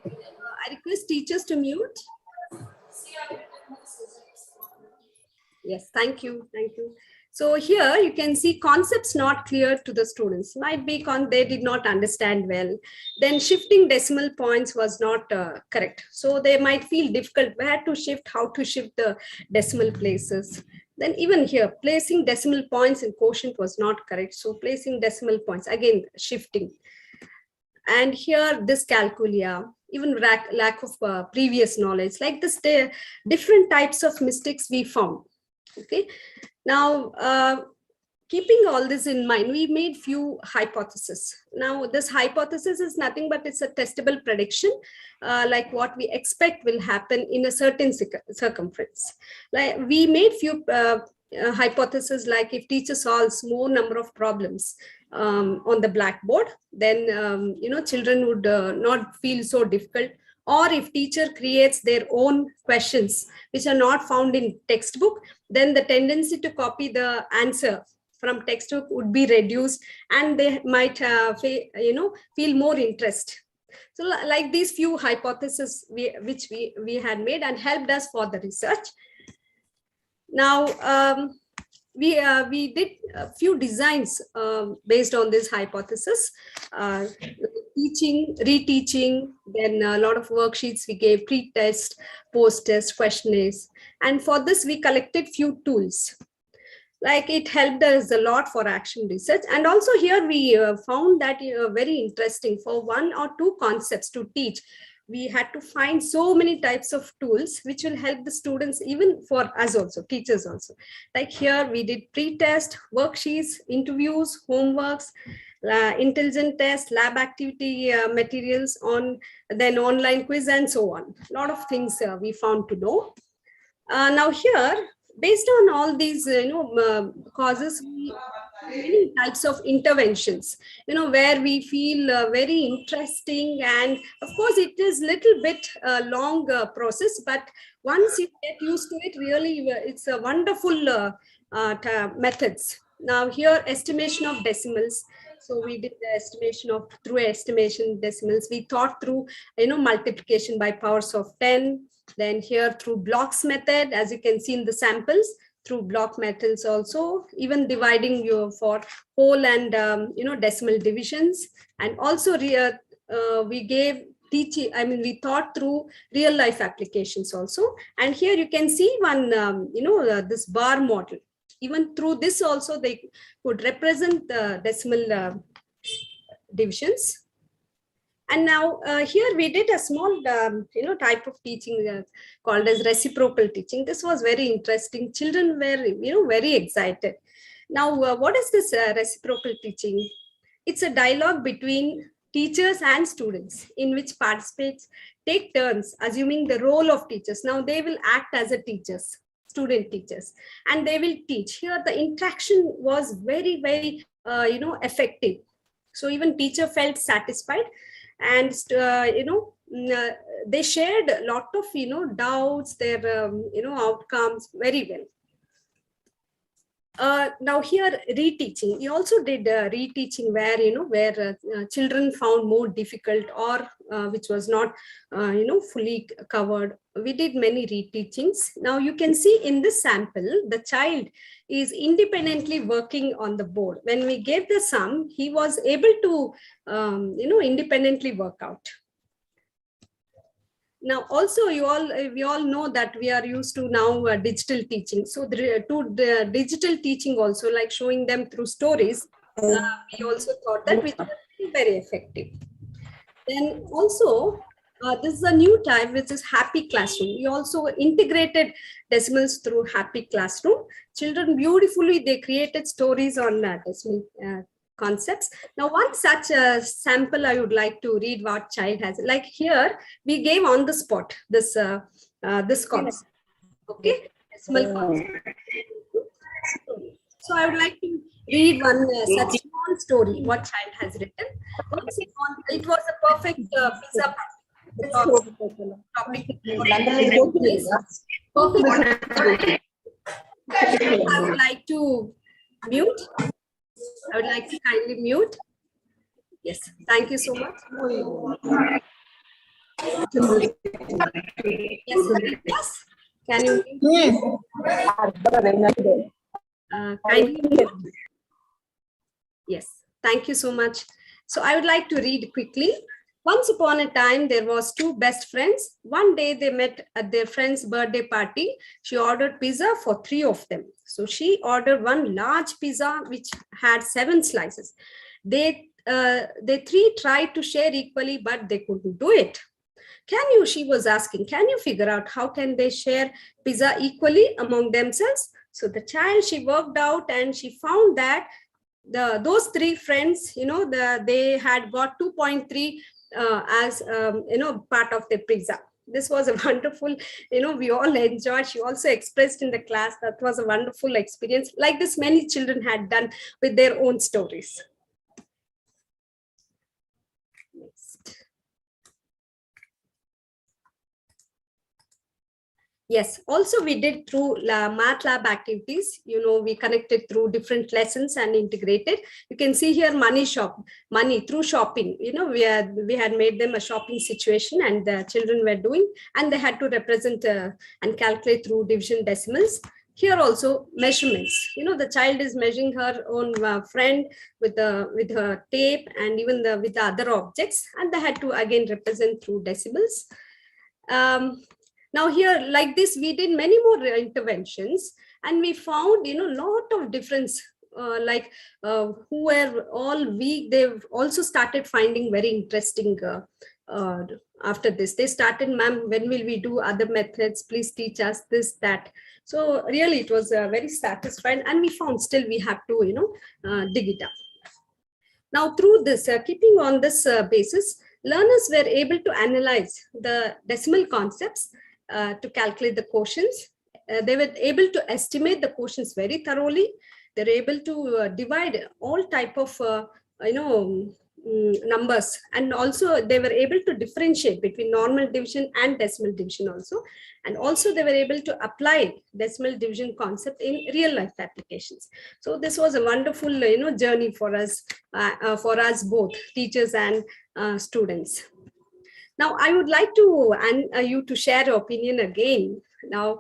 I request teachers to mute. Yes, thank you. So here you can see concepts not clear to the students. Might be they did not understand well. Then shifting decimal points was not correct. So they might feel difficult where to shift, how to shift the decimal places. Then even here, placing decimal points in quotient was not correct. So placing decimal points, again, shifting. And here, dyscalculia, even lack of previous knowledge. Like this, different types of mistakes we found. Okay. Now, keeping all this in mind, we made few hypotheses. Now, this hypothesis is nothing but it's a testable prediction, like what we expect will happen in a certain circumference. Like we made few hypotheses, like if teacher solves more number of problems on the blackboard, then children would not feel so difficult. Or if teacher creates their own questions which are not found in textbook, then the tendency to copy the answer from textbook would be reduced, and they might feel more interest. So like these few hypotheses which we had made and helped us for the research. Now we did a few designs based on this hypothesis, teaching, reteaching, then a lot of worksheets we gave, pre-test, post-test, questionnaires. And for this, we collected few tools. Like it helped us a lot for action research. And also here we found that very interesting, for one or two concepts to teach, we had to find so many types of tools which will help the students, even for us also, teachers also. Like here we did pre-test, worksheets, interviews, homeworks, intelligent tests, lab activity materials, then online quiz, and so on. A lot of things we found to know. Now here, based on all these causes, many types of interventions, where we feel very interesting, and of course it is little bit long process, but once you get used to it, really it's a wonderful methods. Now here, estimation of decimals. So we did the estimation of through estimation decimals. We thought through multiplication by powers of 10. Then here through blocks method, as you can see in the samples, through block methods also, even dividing you for whole and decimal divisions. And also we gave teaching, we thought through real life applications also. And here you can see one this bar model. Even through this also they could represent the decimal divisions. And now here we did a small, type of teaching called as reciprocal teaching. This was very interesting. Children were, very excited. Now, what is this reciprocal teaching? It's a dialogue between teachers and students in which participants take turns assuming the role of teachers. Now they will act as a teachers, student teachers, and they will teach. Here the interaction was very, very, effective. So even teacher felt satisfied. And they shared a lot of doubts, their outcomes very well. Now here reteaching, we also did reteaching where children found more difficult or which was not fully covered. We did many reteachings. Now you can see in this sample, the child is independently working on the board. When we gave the sum, he was able to independently work out. Now, also we all know that we are used to now digital teaching. So the digital teaching also, like showing them through stories, we also thought that which was very effective. Then also, this is a new type, which is happy classroom. We also integrated decimals through happy classroom. Children beautifully, they created stories on decimal concepts. Now, one such sample I would like to read what child has. Like here, we gave on the spot this this concept. Okay, decimal concept. So I would like to read one such small story what child has written. It was a perfect pizza topic. Perfect. I would like to mute. I would like to kindly mute. Yes, thank you so much. Yes, can you kindly mute? Yes, thank you so much. So I would like to read quickly. Once upon a time, there was two best friends. One day they met at their friend's birthday party. She ordered pizza for 3 of them. So she ordered one large pizza which had 7 slices. They 3 tried to share equally, but they couldn't do it. She was asking, can you figure out how can they share pizza equally among themselves? So the child, she worked out and she found that those 3 friends, they had got 2.3 as part of the pizza. This was a wonderful, we all enjoyed. She also expressed in the class that was a wonderful experience. Like this, many children had done with their own stories. Next. Yes, also we did through math lab activities. We connected through different lessons and integrated. You can see here money through shopping. We had made them a shopping situation, and the children were doing, and they had to represent and calculate through division decimals. Here also measurements. The child is measuring her own friend with her tape and even with the other objects, and they had to again represent through decimals. Now here, like this, we did many more interventions, and we found, lot of difference. Who were all weak, they've also started finding very interesting. After this, they started, ma'am, when will we do other methods? Please teach us this, that. So really, it was very satisfying, and we found still we have to, dig it up. Now, through this, keeping on this basis, learners were able to analyze the decimal concepts to calculate the quotients. They were able to estimate the quotients very thoroughly. They were able to divide all type of, numbers, and also they were able to differentiate between normal division and decimal division also. And also they were able to apply decimal division concept in real life applications. So this was a wonderful, journey for us both, teachers and students. Now, I would like to you to share your opinion again. Now,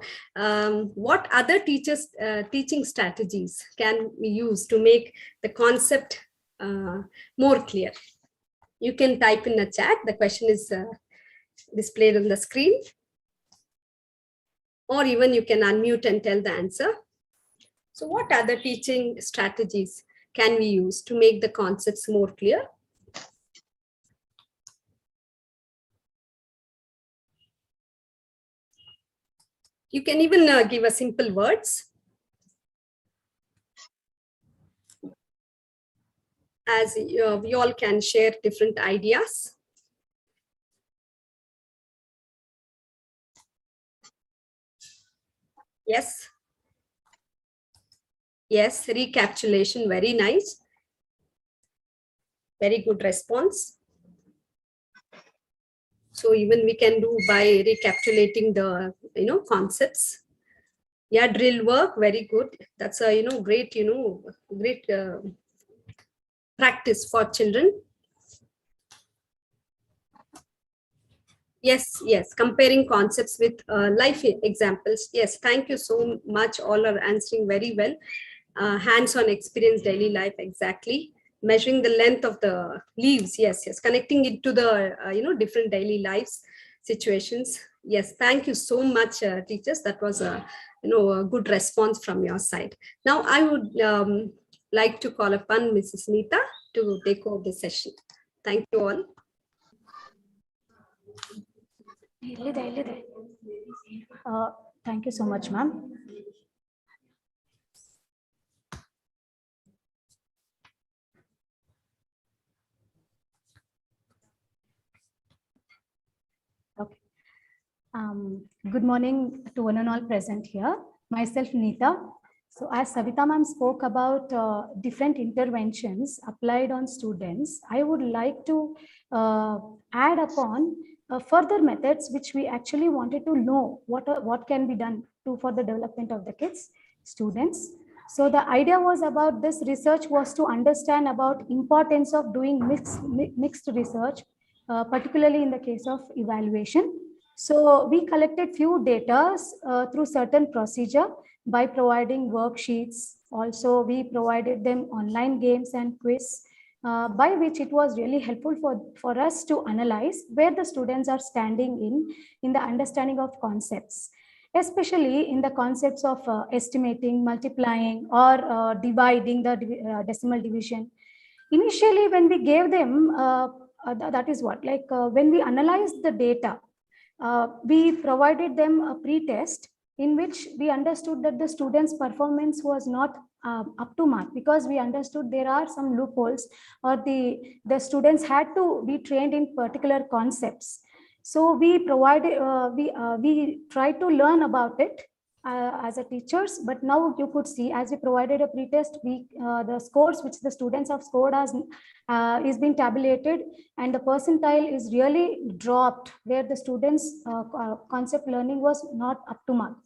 what other teaching strategies can we use to make the concept more clear? You can type in the chat. The question is displayed on the screen. Or even you can unmute and tell the answer. So what other teaching strategies can we use to make the concepts more clear? You can even give a simple words, as we all can share different ideas. Yes. Yes, recapitulation, very nice. Very good response. So even we can do by recapitulating the, concepts. Yeah, drill work, very good. That's a, great, great practice for children. Yes, comparing concepts with life examples. Yes, thank you so much. All are answering very well. Hands-on experience, daily life, exactly. Measuring the length of the leaves. Yes, connecting it to the, different daily lives situations. Yes, thank you so much, teachers. That was a, a good response from your side. Now I would like to call upon Mrs. Neeta to take over the session. Thank you all. Thank you so much, ma'am. Okay. Good morning to one and all present here. Myself, Neeta. So as Savita ma'am spoke about different interventions applied on students, I would like to add upon further methods which we actually wanted to know what can be done for the development of the kids, students. So the idea was about this research was to understand about importance of doing mixed research, particularly in the case of evaluation. So we collected few data through certain procedure by providing worksheets. Also, we provided them online games and quiz, by which it was really helpful for us to analyze where the students are standing in the understanding of concepts, especially in the concepts of estimating, multiplying, or dividing the decimal division. Initially, when we gave them, that is what, when we analyzed the data, we provided them a pre-test in which we understood that the students' performance was not up to mark, because we understood there are some loopholes, or the students had to be trained in particular concepts. So we provided, we tried to learn about it, as a teachers, but now you could see, as we provided a pretest, the scores which the students have scored as is being tabulated, and the percentile is really dropped where the students concept learning was not up to mark.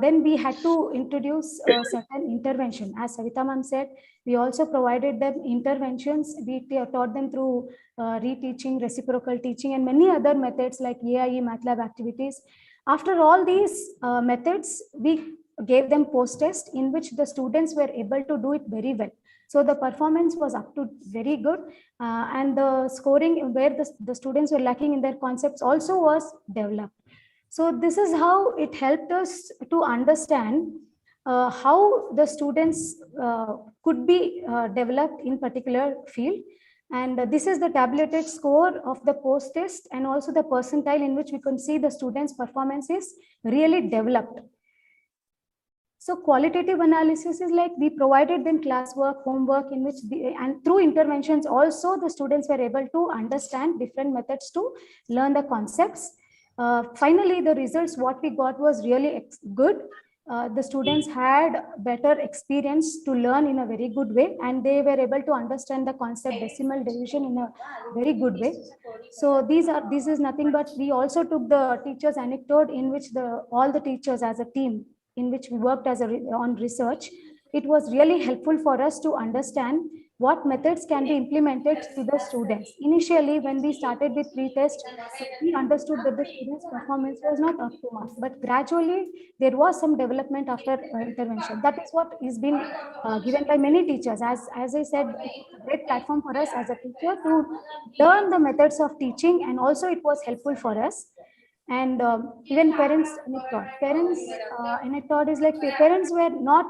Then we had to introduce a certain intervention. As Savita ma'am said, we also provided them interventions. We taught them through reteaching, reciprocal teaching, and many other methods like AIE, MATLAB activities. After all these methods, we gave them post-test in which the students were able to do it very well. So the performance was up to very good, and the scoring where the students were lacking in their concepts also was developed. So this is how it helped us to understand how the students could be developed in particular field. And this is the tabulated score of the post test and also the percentile in which we can see the students' performance is really developed. So qualitative analysis is like we provided them classwork, homework in which and through interventions also the students were able to understand different methods to learn the concepts. Finally, the results what we got was really good. The students had better experience to learn in a very good way, and they were able to understand the concept decimal division in a very good way. So this is nothing but we also took the teachers anecdote in which all the teachers as a team in which we worked on research. It was really helpful for us to understand what methods can be implemented to the students. Initially, when we started with pre-test, we understood that the students' performance was not up to mark, but gradually there was some development after intervention. That is what is been given by many teachers. As I said, it's a great platform for us as a teacher to learn the methods of teaching, and also it was helpful for us. And even parents anecdote is like parents were not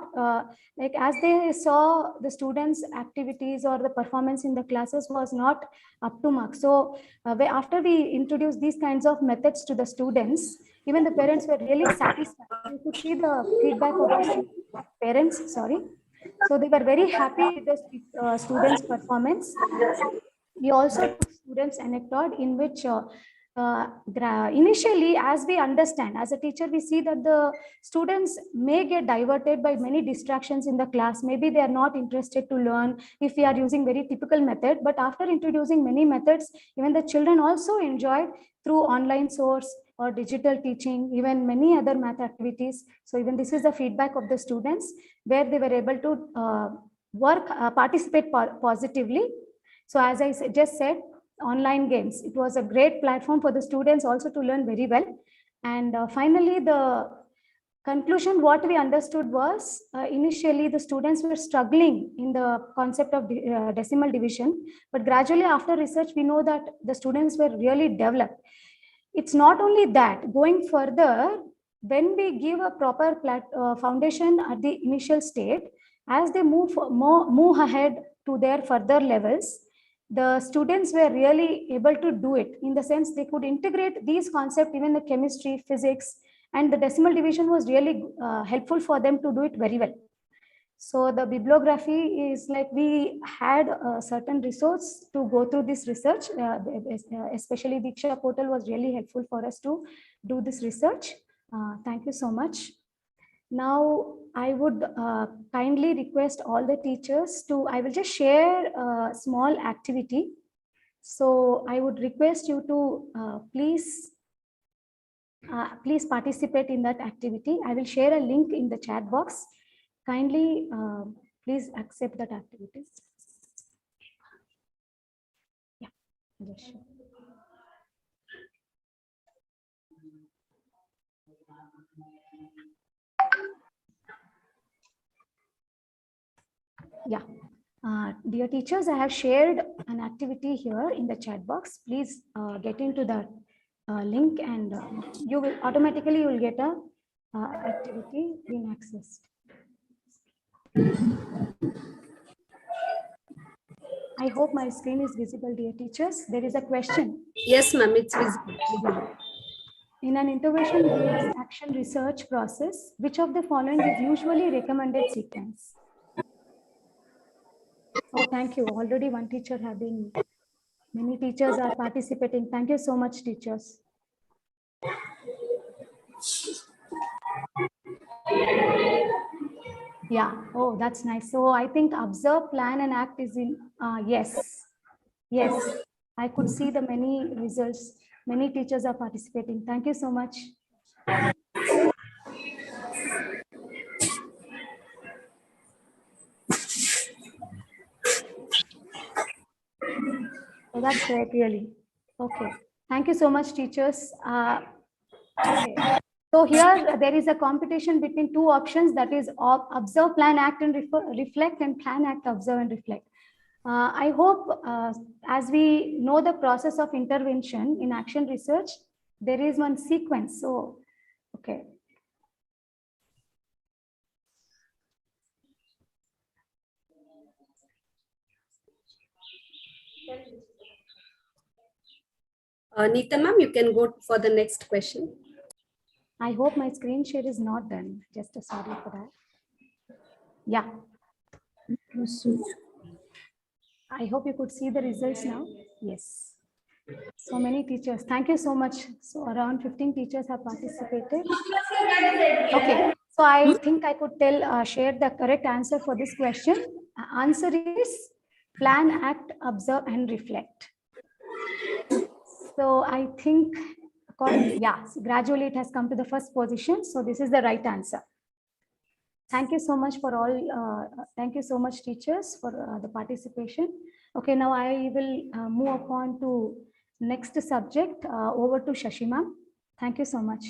like as they saw the students activities or the performance in the classes was not up to mark. So after we introduced these kinds of methods to the students, even the parents were really satisfied. You could see the feedback of the parents, sorry. So they were very happy with the students' performance. We also took students anecdote in which initially, as we understand, as a teacher, we see that the students may get diverted by many distractions in the class. Maybe they are not interested to learn if we are using very typical method. But after introducing many methods, even the children also enjoyed through online source or digital teaching, even many other math activities. So even this is the feedback of the students where they were able to participate positively. So as I just said, online games, it was a great platform for the students also to learn very well. And finally, the conclusion what we understood was initially the students were struggling in the concept of decimal division, but gradually after research we know that the students were really developed. It's not only that, going further, when we give a proper foundation at the initial state, as they move ahead to their further levels, the students were really able to do it in the sense they could integrate these concepts, even the chemistry, physics, and the decimal division was really helpful for them to do it very well. So the bibliography is like we had a certain resource to go through this research, especially Diksha portal was really helpful for us to do this research. Thank you so much. Now, I would kindly request all the teachers to, I will just share a small activity. So I would request you to please participate in that activity. I will share a link in the chat box. Kindly, please accept that activity. Yeah, just share. Yeah, dear teachers, I have shared an activity here in the chat box. Please get into that link, and you will automatically get a activity being accessed. I hope my screen is visible, dear teachers. There is a question. Yes, ma'am, it's visible. In an intervention-based action research process, which of the following is usually recommended sequence? Oh, thank you. Already one teacher have been, many teachers are participating. Thank you so much, teachers. Yeah. Oh, that's nice. So I think observe, plan, and act is in, yes. Yes. I could see the many results. Many teachers are participating. Thank you so much. So that's great, really. Okay. Thank you so much, teachers. Okay. So here there is a competition between two options, that is observe, plan, act, and reflect, and plan, act, observe, and reflect. I hope as we know the process of intervention in action research, there is one sequence. So, okay. Neeta ma'am, you can go for the next question. I hope my screen share is not done. Just a sorry for that. Yeah. I hope you could see the results now. Yes. So many teachers. Thank you so much. So around 15 teachers have participated. Okay. So I think I could share the correct answer for this question. Answer is plan, act, observe, and reflect. So I think, gradually it has come to the first position. So this is the right answer. Thank you so much for all. Thank you so much, teachers, for the participation. Okay, now I will move upon to next subject. Over to Shashima. Thank you so much.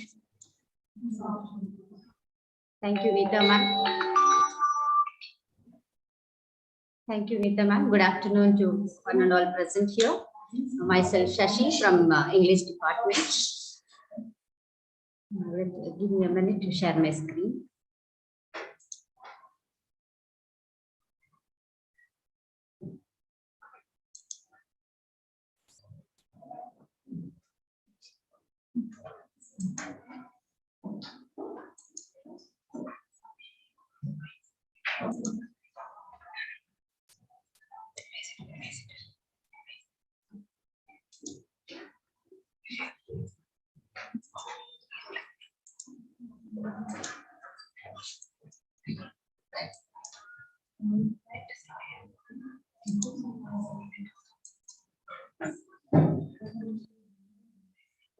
Thank you, Neeta ma'am. Thank you, Neeta ma'am. Good afternoon to one and all present here. Myself, Shashi from English department. Give me a minute to share my screen.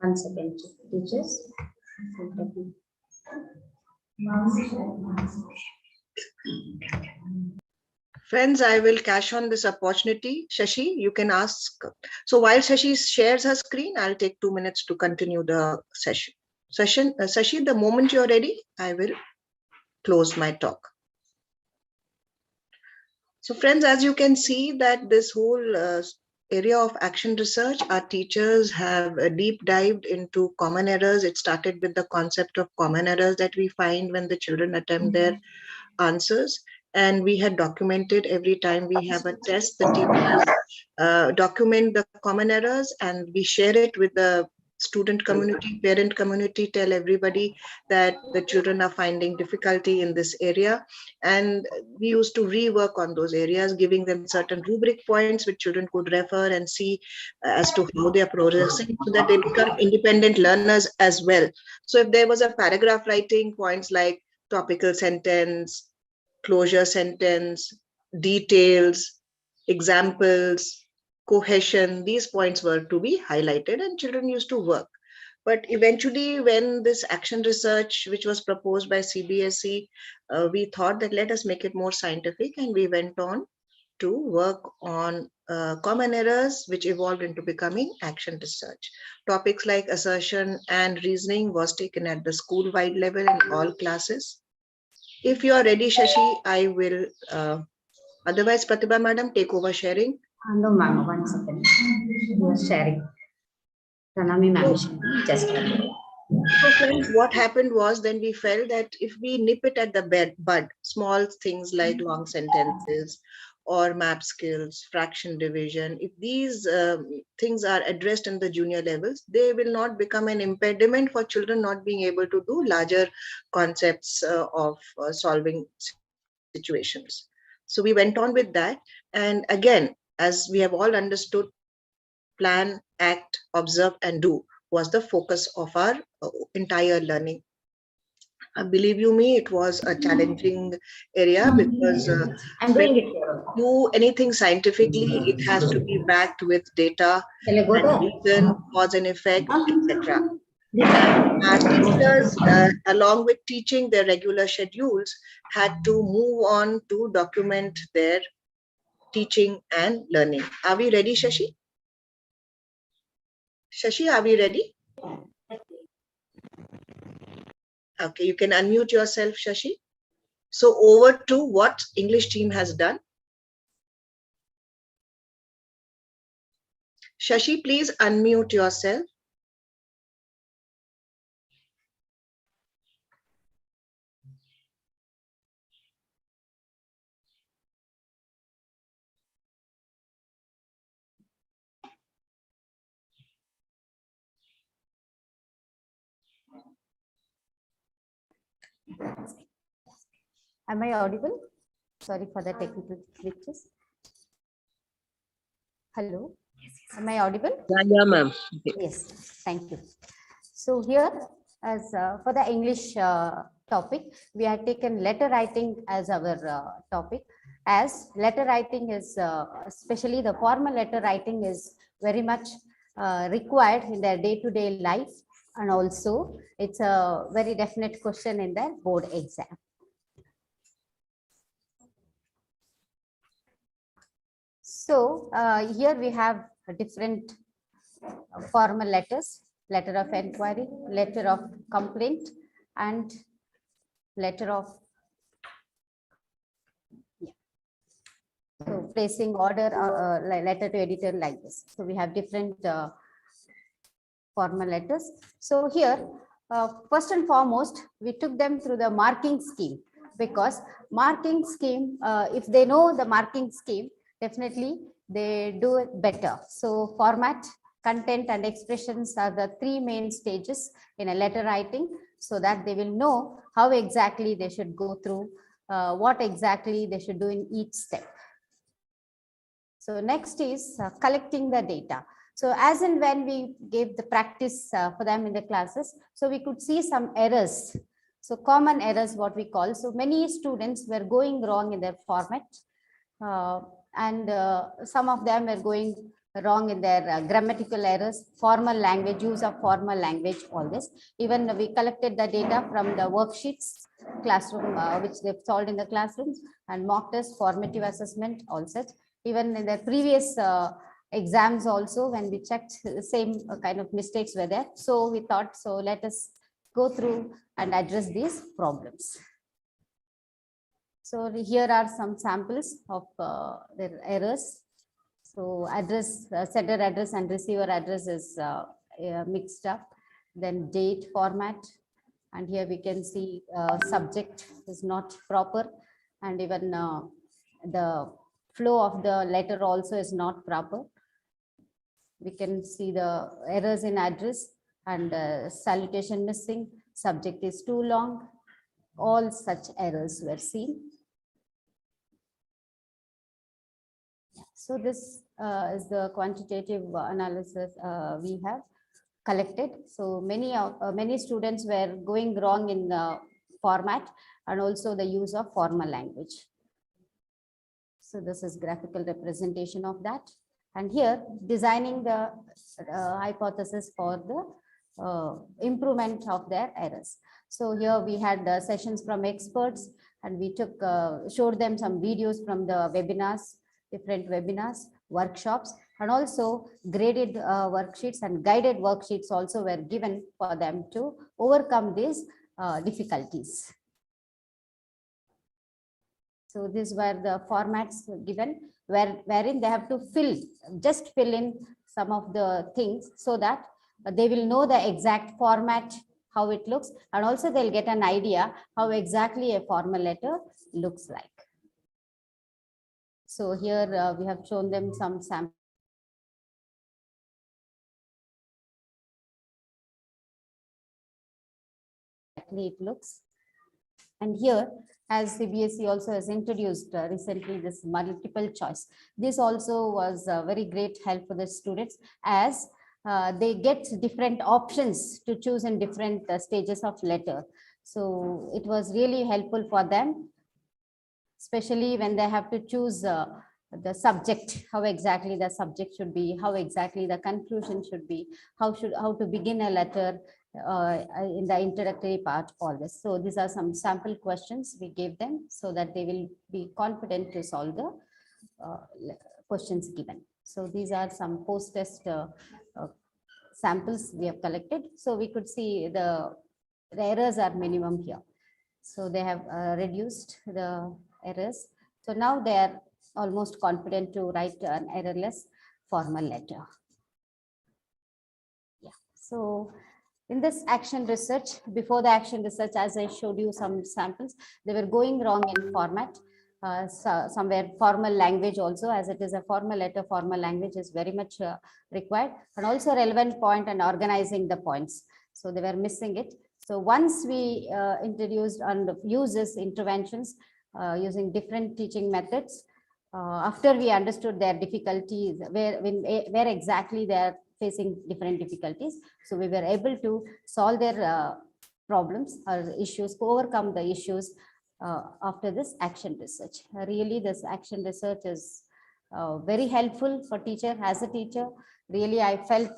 One second, teachers. Friends, I will cash on this opportunity. Shashi, you can ask. So while Shashi shares her screen, I'll take 2 minutes to continue the session. Shashi, the moment you're ready, I will close my talk. So friends, as you can see that this whole area of action research, our teachers have deep dived into common errors. It started with the concept of common errors that we find when the children attempt their answers. And we had documented every time we have a test, the teachers document the common errors and we share it with the student community, parent community, tell everybody that the children are finding difficulty in this area. And we used to rework on those areas, giving them certain rubric points which children could refer and see as to how they are progressing so that they become independent learners as well. So if there was a paragraph writing, points like topical sentence, closure sentence, details, examples, cohesion, these points were to be highlighted and children used to work. But eventually when this action research, which was proposed by CBSE, we thought that let us make it more scientific, and we went on to work on common errors, which evolved into becoming action research. Topics like assertion and reasoning was taken at the school-wide level in all classes. If you are ready, Shashi, I will, otherwise, Pratibha madam, take over sharing. No, ma'am, 1 second. You are sharing. Pranami ma'am, just So friends, what happened was then we felt that if we nip it at the bud, small things like long sentences or map skills, fraction division, if these things are addressed in the junior levels, they will not become an impediment for children not being able to do larger concepts of solving situations. So we went on with that. And again, as we have all understood, plan, act, observe, and do was the focus of our entire learning. Believe you me, it was a challenging area because I'm when doing it you here. do anything scientifically, it has to be backed with data Shall I go and there? reason, cause and effect, etc. This And our teachers, along with teaching their regular schedules, had to move on to document their teaching and learning. Are we ready, Shashi? Shashi, are we ready? Okay, you can unmute yourself, Shashi. So over to what English team has done. Shashi, please unmute yourself. Am I audible? Sorry for the technical glitches. Hello. Am I audible? Yeah, ma'am. Yes, thank you. So here, as for the English topic, we have taken letter writing as our topic. As letter writing is, especially the formal letter writing is very much required in their day-to-day life, and also it's a very definite question in their board exam. So here we have different formal letters: letter of inquiry, letter of complaint, and letter of so placing order, letter to editor, like this. So we have different formal letters. So here, first and foremost, we took them through the marking scheme, because marking scheme, if they know the marking scheme, definitely they do it better. So format, content, and expressions are the three main stages in a letter writing, so that they will know how exactly they should go through, what exactly they should do in each step. So next is collecting the data. So as and when we gave the practice for them in the classes, so we could see some errors. So common errors, what we call. So many students were going wrong in their format, and some of them were going wrong in their grammatical errors, formal language, use of formal language, all this. Even we collected the data from the worksheets, classroom, which they've solved in the classrooms, and mock test, formative assessment, all such. Even in the previous exams also, when we checked, the same kind of mistakes were there. So we thought, so let us go through and address these problems. So here are some samples of their errors. So address, sender address and receiver address is mixed up. Then date format, and here we can see subject is not proper, and even the flow of the letter also is not proper. We can see the errors in address, and salutation missing, subject is too long. All such errors were seen. So this is the quantitative analysis we have collected. So many students were going wrong in the format and also the use of formal language. So this is graphical representation of that. And here, designing the hypothesis for the improvement of their errors. So here we had sessions from experts, and we took showed them some videos from the webinars, different webinars, workshops, and also graded worksheets and guided worksheets also were given for them to overcome these difficulties. So these were the formats given, wherein they have to just fill in some of the things, so that they will know the exact format, how it looks, and also they'll get an idea how exactly a formal letter looks like. So here we have shown them some samples. It looks. And here, as CBSE also has introduced recently, this multiple choice. This also was a very great help for the students, as they get different options to choose in different stages of letter. So it was really helpful for them, especially when they have to choose the subject, how exactly the subject should be, how exactly the conclusion should be, how to begin a letter in the introductory part, all this. So these are some sample questions we gave them so that they will be confident to solve the questions given. So these are some post-test samples we have collected. So we could see the errors are minimum here. So they have reduced the errors. So now they are almost confident to write an errorless formal letter. Yeah. So in this action research, before the action research, as I showed you some samples, they were going wrong in format. Somewhere formal language also, as it is a formal letter, formal language is very much required, and also relevant point and organizing the points. So they were missing it. So once we introduced and uses interventions using different teaching methods, after we understood their difficulties, where exactly they are facing different difficulties, so we were able to solve their problems or issues, overcome the issues after this action research. Really, this action research is very helpful for teacher. As a teacher, really, I felt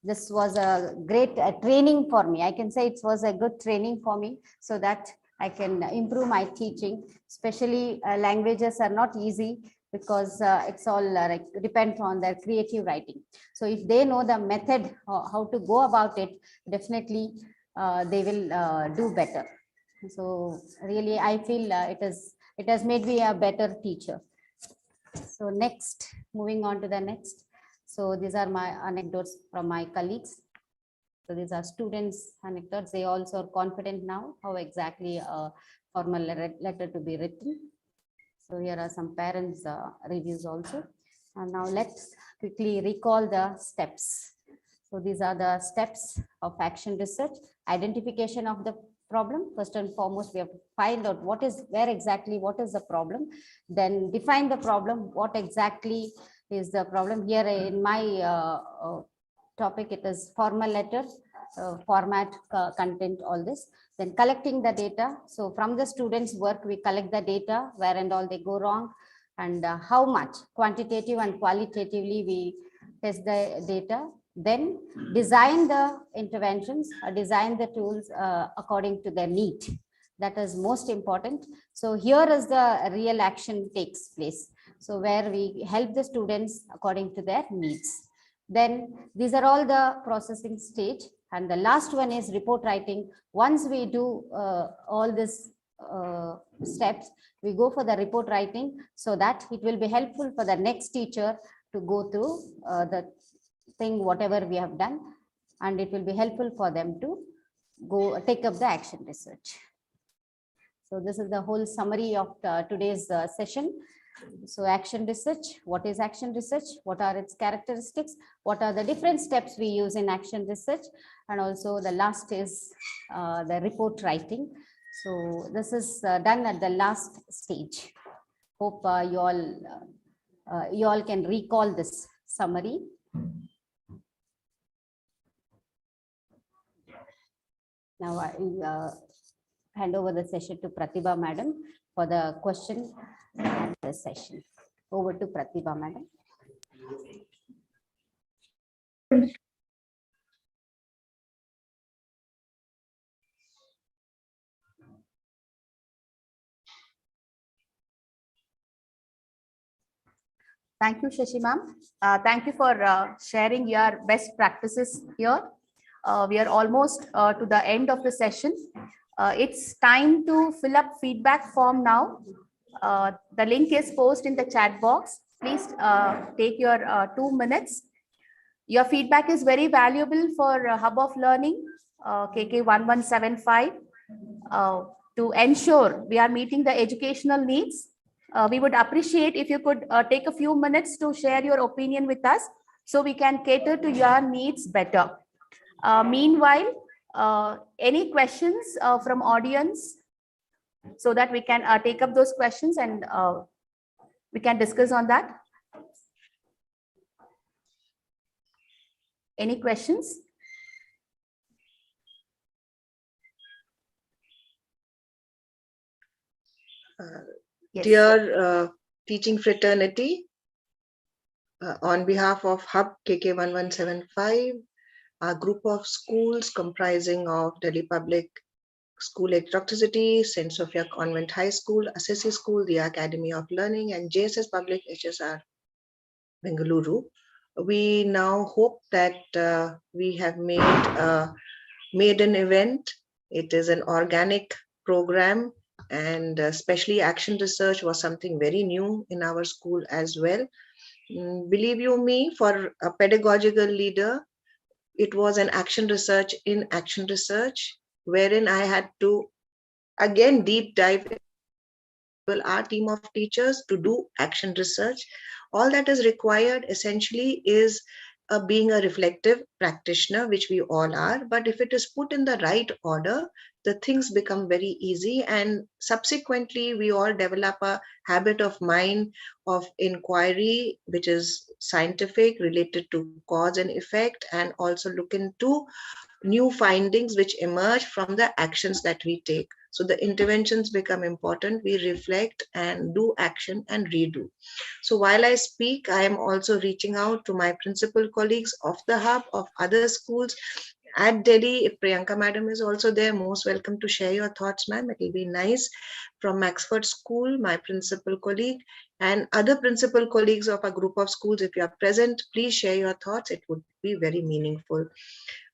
this was a great training for me. I can say it was a good training for me, so that I can improve my teaching. Especially languages are not easy, because it's all like depends on their creative writing. So if they know the method, how to go about it, definitely they will do better. So really, I feel it has made me a better teacher. So next, moving on to the next. So these are my anecdotes from my colleagues. So these are students' anecdotes. They also are confident now how exactly a formal letter to be written. So here are some parents' reviews also. And now let's quickly recall the steps. So these are the steps of action research. Identification of the problem. First and foremost, we have to find out what is the problem. Then define the problem. What exactly is the problem? Here in my topic, it is formal letter, format, content, all this. Then collecting the data. So from the students' work, we collect the data, where and all they go wrong, and how much quantitative and qualitatively we test the data. Then design the interventions, design the tools according to their need. That is most important. So here is the real action takes place. So where we help the students according to their needs. Then these are all the processing stage. And the last one is report writing. Once we do all these steps, we go for the report writing, so that it will be helpful for the next teacher to go through the thing, whatever we have done, and it will be helpful for them to go take up the action research. So this is the whole summary of today's session. So action research, what is action research? What are its characteristics? What are the different steps we use in action research? And also the last is the report writing. So this is done at the last stage. Hope you all can recall this summary. Now I will hand over the session to Pratibha Madam for the question and the session. Over to Pratibha Madam. Thank you, Shashi ma'am. Thank you for sharing your best practices here. We are almost to the end of the session. It's time to fill up feedback form now. The link is posted in the chat box. Please take your 2 minutes. Your feedback is very valuable for Hub of Learning, KK1175, to ensure we are meeting the educational needs. We would appreciate if you could take a few minutes to share your opinion with us, so we can cater to your needs better. Meanwhile, any questions from audience, so that we can take up those questions and we can discuss on that. Any questions? Yes. Dear teaching fraternity, on behalf of Hub KK1175, a group of schools comprising of Delhi Public School Electricity, St. Sophia Convent High School, Assisi School, the Academy of Learning, and JSS Public HSR Bengaluru. We now hope that we have made an event. It is an organic program, and especially action research was something very new in our school as well. Believe you me, for a pedagogical leader, it was an action research in action research, wherein I had to again deep dive our team of teachers to do action research. All that is required essentially is being a reflective practitioner, which we all are. But if it is put in the right order, the things become very easy. And subsequently, we all develop a habit of mind of inquiry, which is scientific, related to cause and effect, and also look into new findings which emerge from the actions that we take. So the interventions become important. We reflect and do action and redo. So while I speak, I am also reaching out to my principal colleagues of the hub, of other schools at Delhi. If Priyanka madam is also there, most welcome to share your thoughts, ma'am. It will be nice. From Maxford School, my principal colleague, and other principal colleagues of a group of schools, if you are present, please share your thoughts. It would be very meaningful.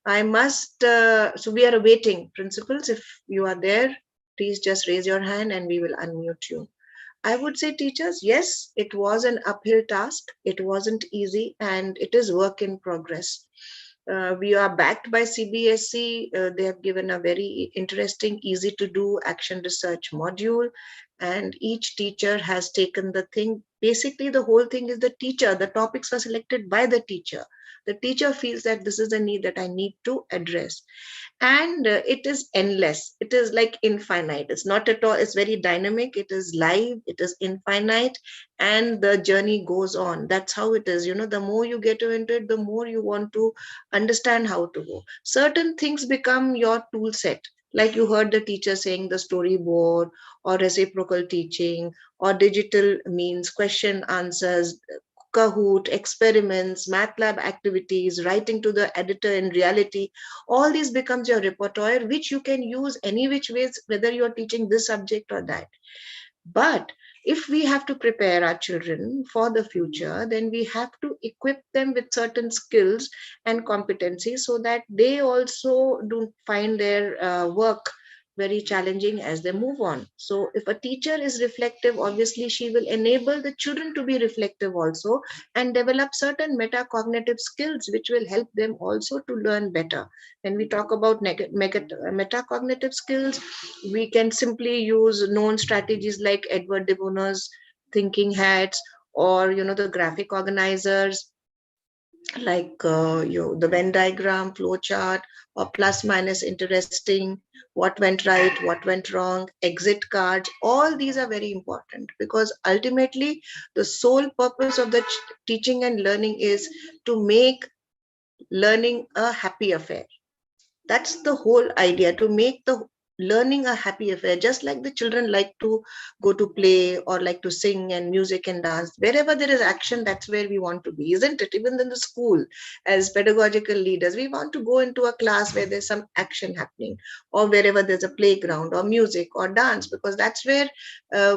I must, so we are awaiting principals. If you are there, please just raise your hand and we will unmute you. I would say teachers, yes, it was an uphill task. It wasn't easy and it is work in progress. We are backed by CBSE. They have given a very interesting, easy to do action research module. And each teacher has taken the thing. Basically, the whole thing is the teacher. The topics were selected by the teacher. The teacher feels that this is a need that I need to address. And it is endless. It is like infinite. It's not at all, it's very dynamic. It is live, it is infinite, and the journey goes on. That's how it is. The more you get into it, the more you want to understand how to go. Certain things become your tool set. Like you heard the teacher saying the storyboard or reciprocal teaching or digital means, question answers, Kahoot, experiments, MATLAB activities, writing to the editor in reality, all these becomes your repertoire, which you can use any which ways, whether you're teaching this subject or that. But if we have to prepare our children for the future, then we have to equip them with certain skills and competencies so that they also don't find their work very challenging as they move on. So if a teacher is reflective, obviously she will enable the children to be reflective also and develop certain metacognitive skills which will help them also to learn better. When we talk about metacognitive skills, we can simply use known strategies like Edward de Bono's thinking hats, or the graphic organizers like the Venn diagram, flow chart, or plus minus interesting, what went right, what went wrong, exit cards. All these are very important because ultimately the sole purpose of the teaching and learning is to make learning a happy affair. That's the whole idea, to make the learning a happy affair. Just like the children like to go to play or like to sing and music and dance, wherever there is action, that's where we want to be, isn't it? Even in the school, as pedagogical leaders, we want to go into a class where there's some action happening, or wherever there's a playground or music or dance, because that's where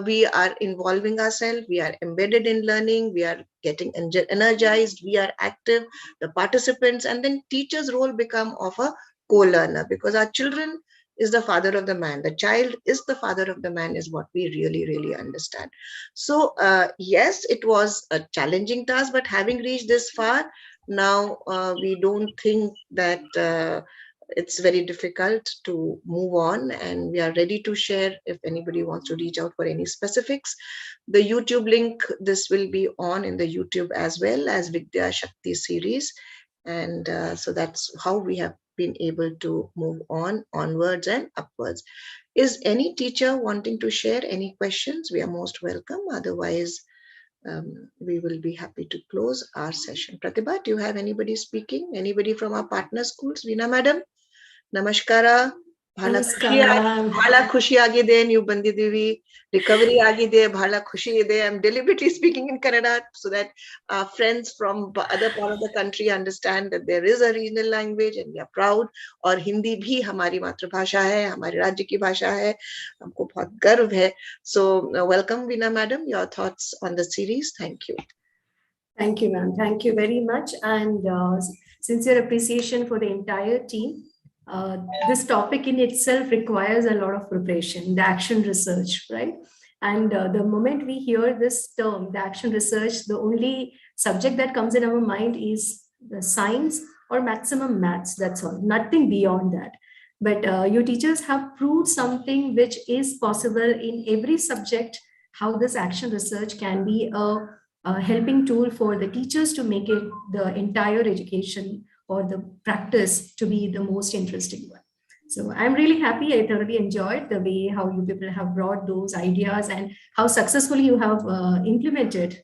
we are involving ourselves, we are embedded in learning, we are getting energized, we are active, the participants, and then teachers' role become of a co-learner, because our children is the father of the man. The child is the father of the man is what we really, really understand. So yes, it was a challenging task, but having reached this far, now we don't think that it's very difficult to move on, and we are ready to share if anybody wants to reach out for any specifics. The YouTube link, this will be on in the YouTube as well as VIDYASHAKTHI series. And so that's how we have been able to move on, onwards and upwards. Is any teacher wanting to share any questions? We are most welcome. Otherwise, we will be happy to close our session. Pratibha, do you have anybody speaking? Anybody from our partner schools? Veena madam, namaskara. Bhala khushi agide, ನೀವು ಬಂದಿದ್ದೀವಿ. Recovery agide, bhala khushi ide. I'm deliberately speaking in Kannada so that our friends from other part of the country understand that there is a regional language and we are proud. और हिंदी भी हमारी मातृभाषा है, हमारे राज्य की भाषा है, हमको बहुत गर्व है. So welcome Veena madam, your thoughts on the series. Thank you. Thank you, ma'am. Thank you very much. And sincere appreciation for the entire team. This topic in itself requires a lot of preparation, the action research, right? And the moment we hear this term, the action research, the only subject that comes in our mind is the science or maximum maths, that's all, nothing beyond that. But you teachers have proved something which is possible in every subject, how this action research can be a helping tool for the teachers to make it the entire education or the practice to be the most interesting one. So I'm really happy. I thoroughly enjoyed the way how you people have brought those ideas and how successfully you have implemented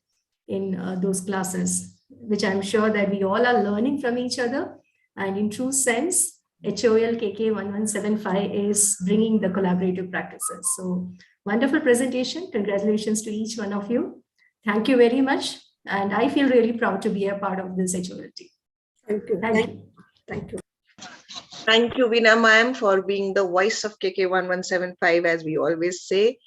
in those classes, which I'm sure that we all are learning from each other. And in true sense, HOL KK 1175 is bringing the collaborative practices. So wonderful presentation. Congratulations to each one of you. Thank you very much. And I feel really proud to be a part of this HOL team. Thank you. Thank you. Thank you. Thank you, Veena ma'am, for being the voice of KK 1175, as we always say.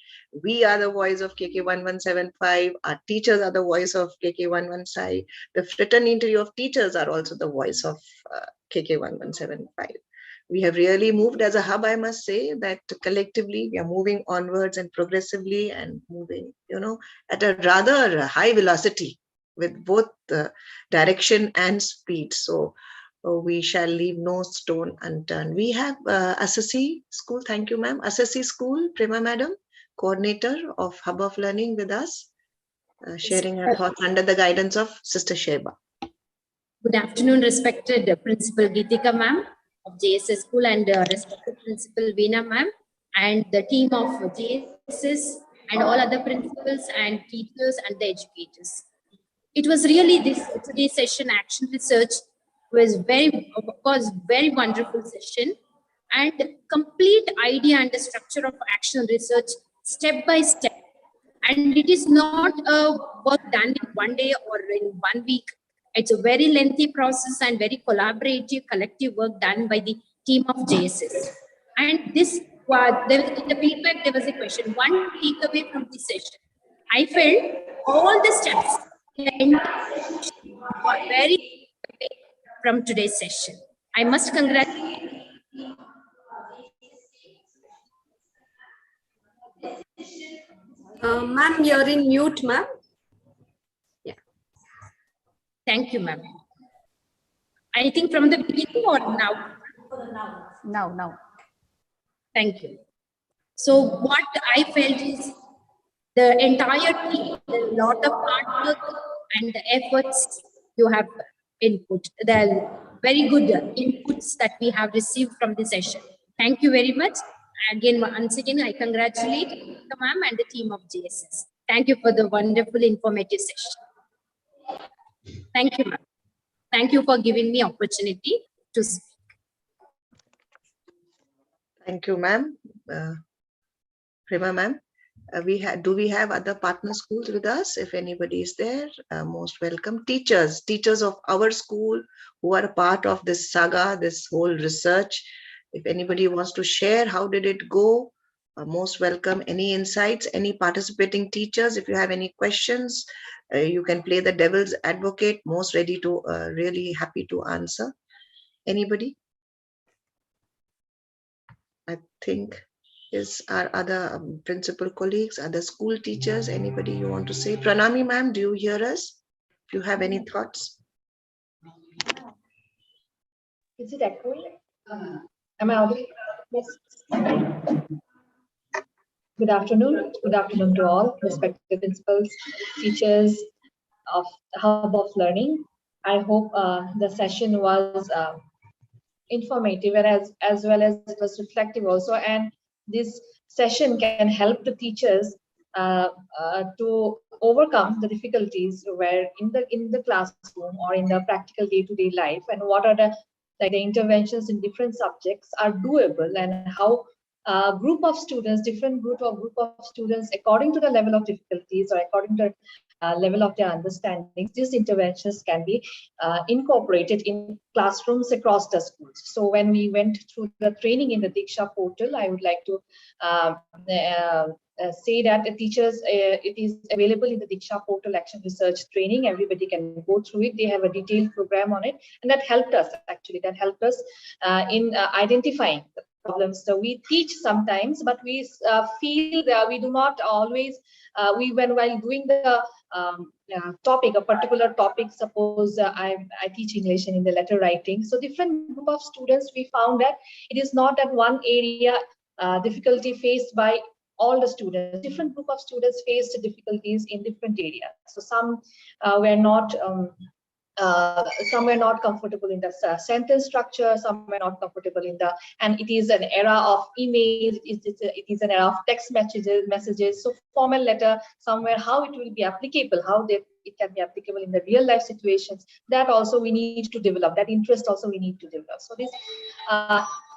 We are the voice of KK 1175. Our teachers are the voice of KK 115. The fraternity of teachers are also the voice of KK 1175. We have really moved as a hub, I must say, that collectively we are moving onwards and progressively and moving, at a rather high velocity with both the direction and speed. So we shall leave no stone unturned. We have Assasi School. Thank you, ma'am. Assasi School, Prema madam, coordinator of Hub of Learning with us, sharing her thoughts under the guidance of Sister Sheba. Good afternoon, respected Principal Geetika ma'am of JSS School and respected Principal Veena ma'am and the team of JSS and all other principals and teachers and the educators. It was really today's session, action research, was very wonderful session and complete idea and the structure of action research step by step. And it is not a work done in one day or in 1 week. It's a very lengthy process and very collaborative, collective work done by the team of JSS. And this was, in the feedback, there was a question, one takeaway from this session. I felt all the steps were very from today's session. I must congratulate. Ma'am, you're in mute, ma'am. Yeah. Thank you, ma'am. I think from the beginning or now? Now. Thank you. So what I felt is the entire team, a lot of hard work and the efforts you have input, the very good inputs that we have received from the session. Thank you very much. Again, once again, I congratulate the ma'am and the team of JSS. Thank you for the wonderful informative session. Thank you, ma'am. Thank you for giving me opportunity to speak. Thank you, ma'am. Prema ma'am, do we have other partner schools with us? If anybody is there, most welcome. Teachers of our school who are a part of this saga, this whole research. If anybody wants to share, how did it go? Most welcome. Any insights, any participating teachers, if you have any questions, you can play the devil's advocate, most ready to, really happy to answer. Anybody? I think is our other principal colleagues, other school teachers, anybody you want to say? Pranami ma'am, do you hear us? If you have any thoughts? Is it echoing? Am I audible? Yes. Good afternoon. Good afternoon to all respected principals, teachers of the Hub of Learning. I hope the session was informative as well as it was reflective also, and this session can help the teachers to overcome the difficulties where in the classroom or in the practical day-to-day life, and what are the like the interventions in different subjects are doable, and how group of students, different group of students, according to the level of difficulties or according to level of their understandings, these interventions can be incorporated in classrooms across the schools. So when we went through the training in the Diksha portal, I would like to say that the teachers, it is available in the Diksha portal action research training. Everybody can go through it. They have a detailed program on it, and that helped us actually. That helped us in identifying the problems. So we teach sometimes, but we feel that we do not always. While doing the topic, a particular topic, suppose I teach English and in the letter writing. So different group of students, we found that it is not that one area difficulty faced by all the students. Different group of students faced difficulties in different areas. So some were not comfortable in the sentence structure, some were not comfortable in the, and it is an era of emails, it is an era of text messages. So formal letter, somewhere how it will be applicable, it can be applicable in the real life situations, that also we need to develop, that interest also we need to develop. So these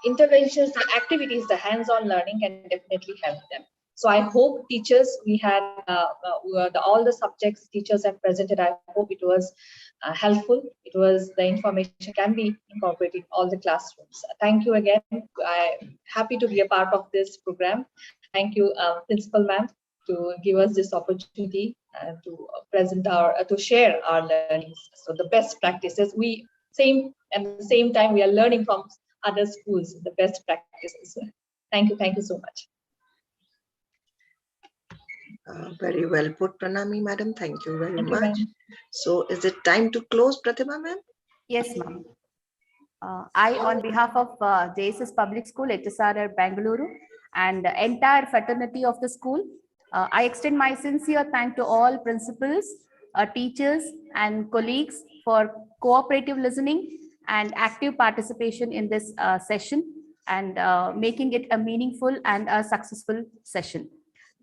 interventions, the activities, the hands-on learning can definitely help them. So I hope teachers, we had all the subjects teachers have presented. I hope it was helpful. It was, the information can be incorporated in all the classrooms. Thank you again. I'm happy to be a part of this program. Thank you, Principal Ma'am, to give us this opportunity to present to share our learnings. So the best practices, at the same time, we are learning from other schools, the best practices. Thank you so much. Very well put, Pranami madam. Thank you very much. So is it time to close, Pratibha ma'am? Yes, ma'am. I, on behalf of JSS Public School, HSR Bengaluru, and the entire fraternity of the school, I extend my sincere thanks to all principals, teachers, and colleagues for cooperative listening and active participation in this session, and making it a meaningful and a successful session.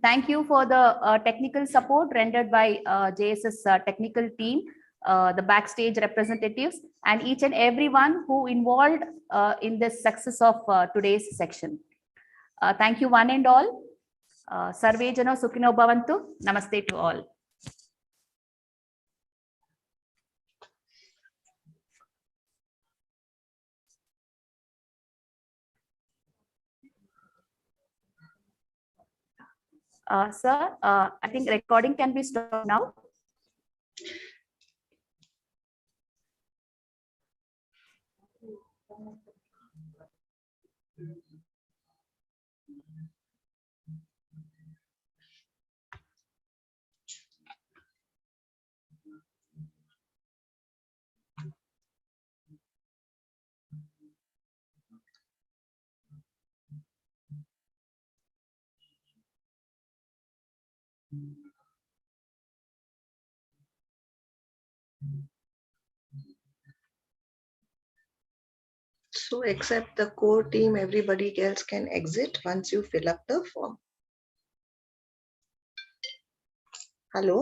Thank you for the technical support rendered by JSS technical team, the backstage representatives, and each and everyone who involved in the success of today's section. Thank you one and all. Sarve jano sukhino bhavantu. Namaste to all. Sir, I think recording can be stopped now. So except the core team, everybody else can exit once you fill up the form. Hello.